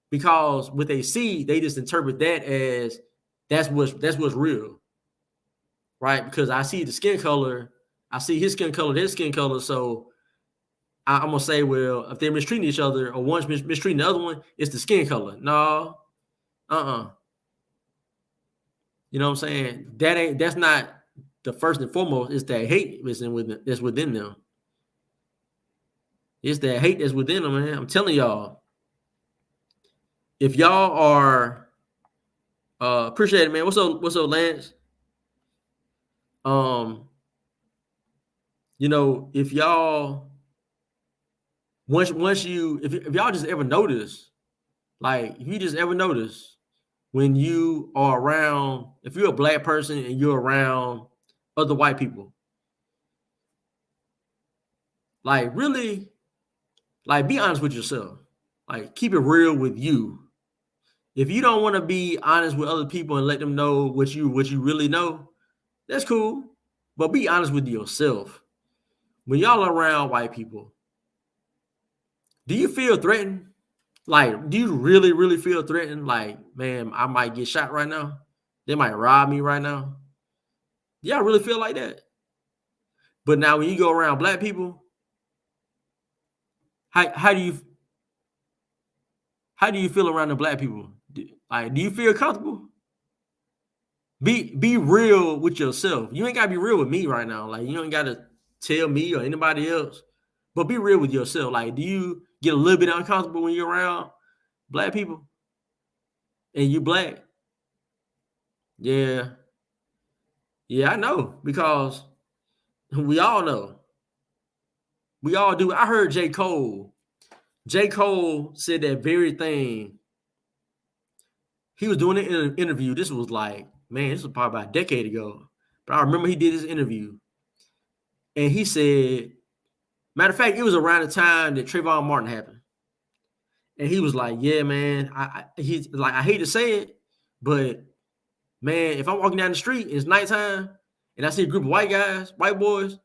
because what they see, they just interpret that as that's what's real. Right? Because I see the skin color, I see his skin color, their skin color. So I'm gonna say, well, if they're mistreating each other or one's mistreating the other one, it's the skin color. No, You know what I'm saying? That's not the first and foremost. It's that hate that's within them. It's that hate that's within them, man. I'm telling y'all. If y'all are appreciate it, man. What's up, Lance? If y'all if y'all just ever notice, like if you just ever notice when you are around, if you're a black person and you're around other white people, like really, like be honest with yourself. Like keep it real with you. If you don't want to be honest with other people and let them know what you really know, that's cool. But be honest with yourself. When y'all are around white people, do you feel threatened? Like, do you really, really feel threatened? Like, man, I might get shot right now. They might rob me right now. Do y'all really feel like that? But now when you go around black people, how do you feel around the black people? Like, do you feel comfortable? Be real with yourself. You ain't gotta be real with me right now. Like, you ain't gotta tell me or anybody else, but be real with yourself. Like, do you get a little bit uncomfortable when you're around black people and you black? Yeah, I know, because we all know. We all do. I heard J. Cole said that very thing. He was doing it in an interview. This was like, man, this was probably about a decade ago. But I remember he did this interview. And he said, matter of fact, it was around the time that Trayvon Martin happened. And he was like, yeah, man, he's like, I hate to say it, but man, if I'm walking down the street and it's nighttime and I see a group of white guys, white boys,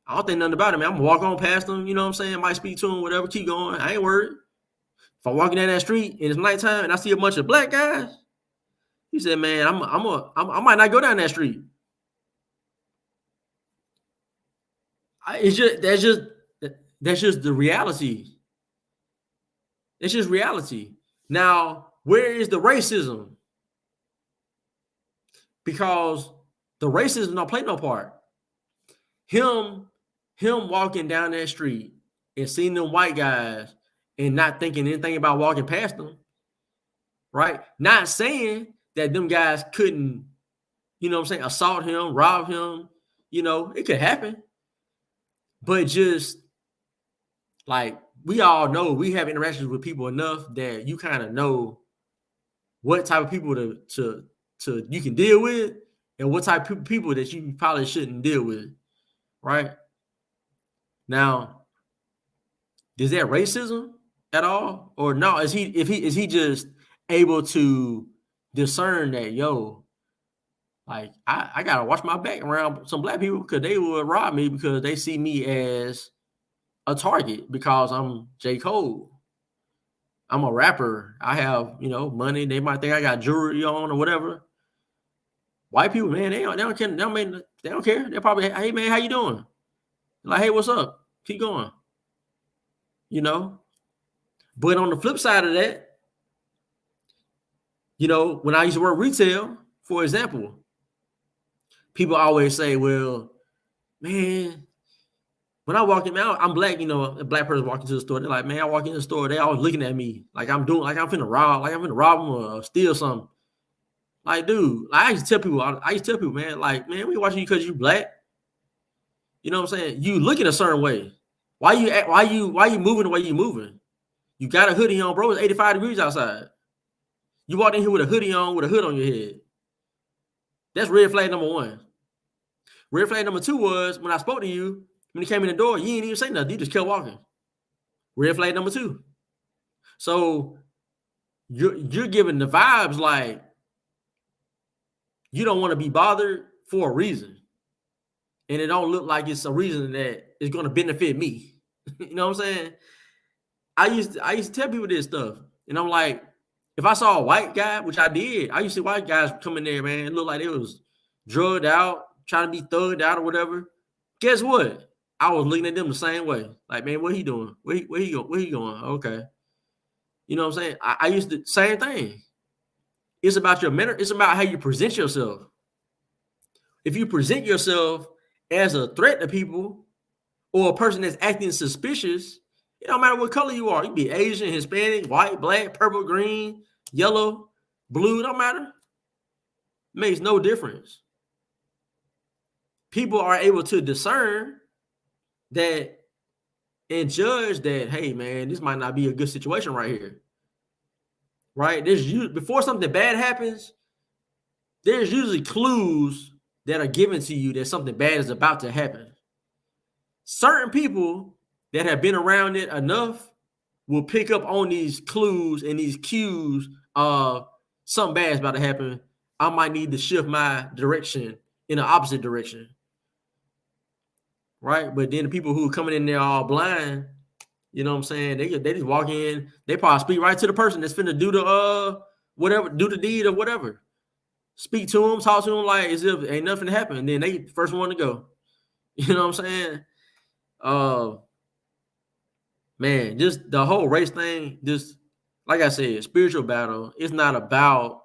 I don't think nothing about it, man. I'm gonna walk on past them, you know what I'm saying? I might speak to them, whatever, keep going. I ain't worried. If I'm walking down that street and it's nighttime and I see a bunch of black guys, he said, man, I might not go down that street. That's just the reality. It's just reality. Now, where is the racism? Because the racism don't play no part. Him walking down that street and seeing them white guys and not thinking anything about walking past them, right? Not saying that them guys couldn't, you know what I'm saying, assault him, rob him, it could happen. But just like we all know we have interactions with people enough that you kind of know what type of people to you can deal with and what type of people that you probably shouldn't deal with, right? Now, is that racism at all? Or no, is he just able to discern that, yo, like I gotta watch my back around some black people because they will rob me because they see me as a target because I'm J. Cole. I'm a rapper. I have, money. They might think I got jewelry on or whatever. White people, man, they don't care. They don't care. They're probably, hey man, how you doing? Like, hey, what's up? Keep going. But on the flip side of that, when I used to work retail, for example, people always say, well, man, when I walk in, man, I'm black, a black person walking to the store. They're like, man, I walk in the store, they always looking at me like I'm finna rob them or steal something. Like, dude, I used to tell people, man, like, man, we watching you because you black. You know what I'm saying? You looking a certain way. Why you moving the way you moving? You got a hoodie on, bro. It's 85 degrees outside. You walked in here with a hoodie on, with a hood on your head. That's red flag number one. Red flag number two was when I spoke to you, when you came in the door, you didn't even say nothing. You just kept walking. Red flag number two. So you're giving the vibes like you don't want to be bothered for a reason. And it don't look like it's a reason that is going to benefit me. You know what I'm saying? I used to tell people this stuff. And I'm like, if I saw a white guy, which I did, I used to see white guys come in there, man. It looked like they was drugged out, trying to be thugged out or whatever. Guess what? I was looking at them the same way. Like, man, what he doing? Where he going? Okay. You know what I'm saying? I used to, same thing. It's about your manner. It's about how you present yourself. If you present yourself as a threat to people or a person that's acting suspicious, it don't matter what color you are. You be Asian, Hispanic, white, black, purple, green, yellow, blue, don't matter. Makes no difference. People are able to discern that and judge that, hey, man, this might not be a good situation right here. Right? Before something bad happens, there's usually clues that are given to you that something bad is about to happen. Certain people that have been around it enough will pick up on these clues and these cues of something bad is about to happen. I might need to shift my direction in the opposite direction. Right? But then the people who are coming in there all blind, you know what I'm saying? They just walk in, they probably speak right to the person that's finna do the whatever, do the deed or whatever. Speak to them, talk to them like as if ain't nothing happened. And then they first one to go. You know what I'm saying? Man, just the whole race thing, just like I said, spiritual battle. It's not about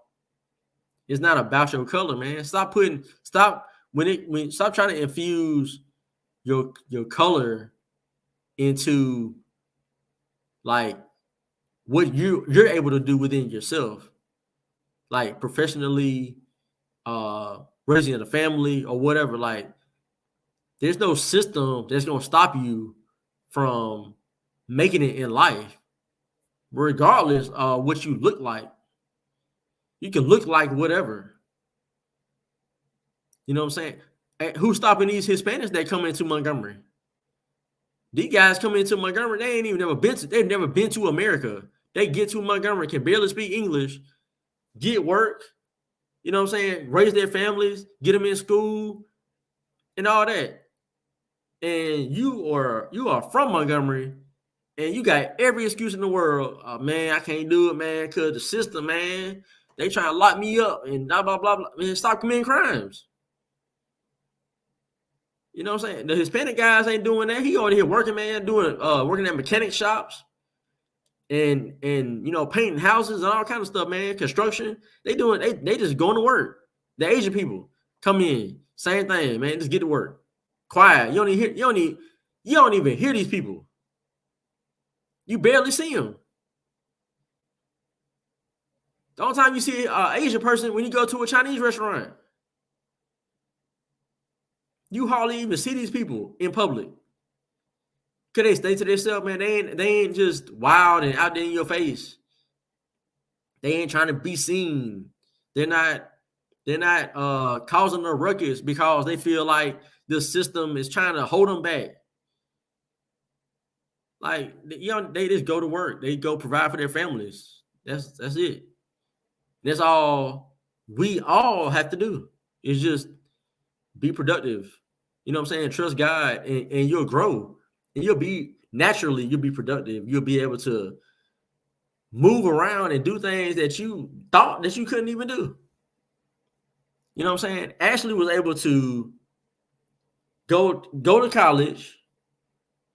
your color, man. Stop trying to infuse your color into like what you're able to do within yourself, like professionally, raising a family or whatever. Like, there's no system that's gonna stop you from making it in life, regardless of what you look like. You can look like whatever. You know what I'm saying? Who's stopping these Hispanics that come into Montgomery? These guys come into Montgomery, they've never been to America. They get to Montgomery, can barely speak English, get work, you know what I'm saying? Raise their families, get them in school, and all that. And you are from Montgomery, and you got every excuse in the world. Man, I can't do it, man, because the system, man, they trying to lock me up and blah, blah, blah, blah. Man, stop committing crimes. You know what I'm saying? The Hispanic guys ain't doing that. He over here working, man, working at mechanic shops and painting houses and all kind of stuff, man. Construction. They just going to work. The Asian people come in, same thing, man. Just get to work. Quiet. You don't even hear these people. You barely see them. The only time you see an Asian person when you go to a Chinese restaurant. You hardly even see these people in public. Cause they stay to themselves, man. They ain't just wild and out there in your face. They ain't trying to be seen. They're not causing a ruckus because they feel like the system is trying to hold them back. Like they just go to work. They go provide for their families. That's it. That's all we all have to do. Is just be productive. You know what I'm saying? Trust God and you'll grow. And you'll be productive. You'll be able to move around and do things that you thought that you couldn't even do. You know what I'm saying? Ashley was able to go to college.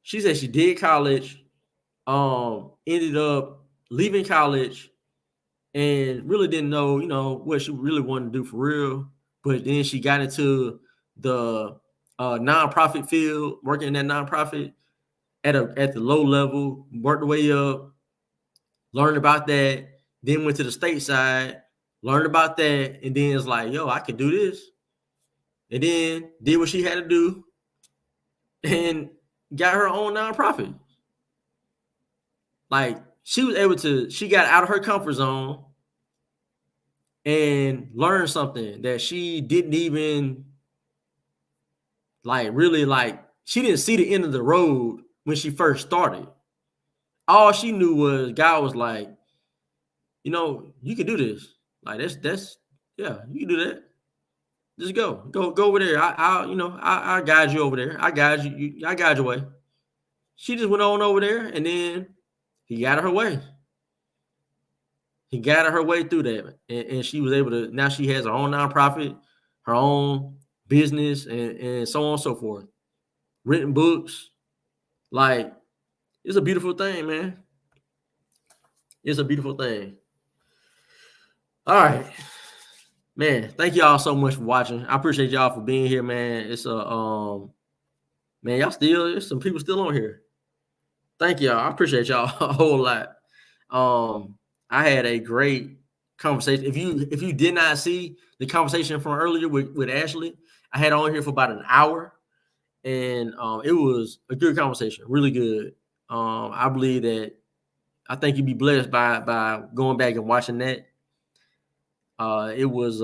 She said she did college, ended up leaving college and really didn't know, what she really wanted to do for real. But then she got into the nonprofit field, working in that nonprofit at the low level, worked her way up, learned about that, then went to the state side, learned about that, and then it's like, yo, I can do this. And then did what she had to do and got her own nonprofit. Like she got out of her comfort zone and learned something that she didn't even she didn't see the end of the road when she first started. All she knew was God was like, you can do this. Like that's yeah, you can do that. Just go over there. I'll guide you over there. I guide you. I guide your way. She just went on over there, and then he got her way. He guided her way through that, and she was able to. Now she has her own nonprofit, her own business, and so on and so forth. Written books, like it's a beautiful thing, man. It's a beautiful thing. All right, man. Thank y'all so much for watching. I appreciate y'all for being here, man. It's man, there's some people still on here. Thank y'all. I appreciate y'all a whole lot. I had a great conversation. If you did not see the conversation from earlier with Ashley, I had on here for about an hour, and it was a good conversation, really good. I believe that I think you'd be blessed by going back and watching that. It was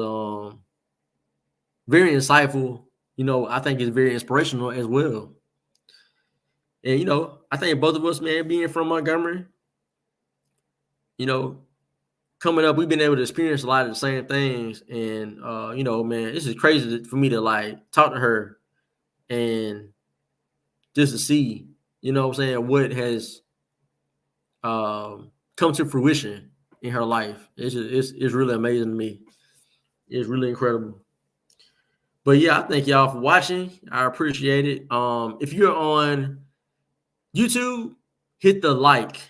very insightful. I think it's very inspirational as well. And I think both of us, man, being from Montgomery, coming up, we've been able to experience a lot of the same things. And man, this is crazy for me to like talk to her and just to see, what I'm saying, what has come to fruition in her life. It's really amazing to me. It's really incredible. But yeah, I thank y'all for watching. I appreciate it. If you're on YouTube, hit the like.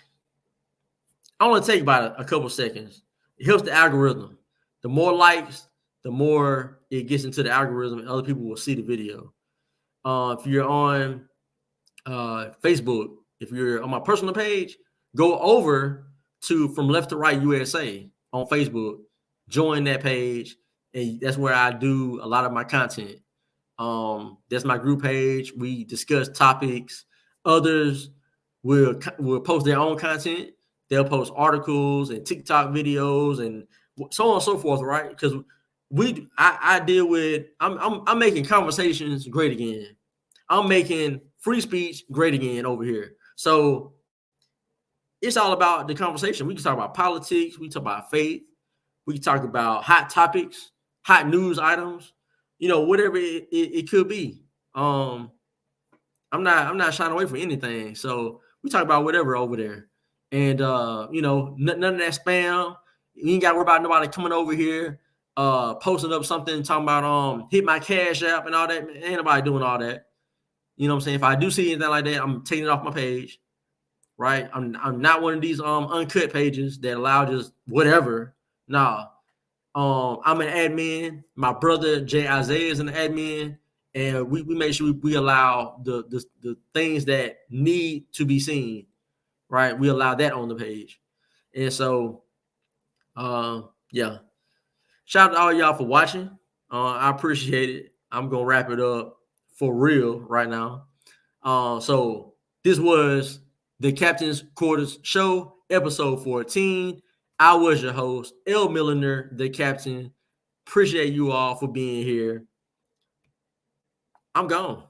I want to take about a couple seconds. It helps the algorithm. The more likes, the more it gets into the algorithm and other people will see the video. If you're on Facebook, if you're on my personal page, go over to From Left to Right USA on Facebook, join that page, and that's where I do a lot of my content. That's my group page. We discuss topics. Others will post their own content. They'll post articles and TikTok videos and so on and so forth, right? Because I deal with I'm making conversations great again. I'm making free speech great again over here. So it's all about the conversation. We can talk about politics. We can talk about faith. We can talk about hot topics, hot news items. Whatever it could be. I'm not shying away from anything. So we talk about whatever over there. And none of that spam. You ain't got to worry about nobody coming over here, posting up something, talking about hit my cash app and all that. Ain't nobody doing all that. You know what I'm saying? If I do see anything like that, I'm taking it off my page. Right? I'm not one of these uncut pages that allow just whatever. Nah. I'm an admin. My brother Jay Isaiah is an admin, and we make sure we allow the things that need to be seen, right? We allow that on the page, and so, yeah. Shout out to all y'all for watching. I appreciate it. I'm gonna wrap it up for real right now. So This was the Captain's Quarters Show, episode 14. I was your host, L. Milliner, the Captain. Appreciate you all for being here. I'm gone.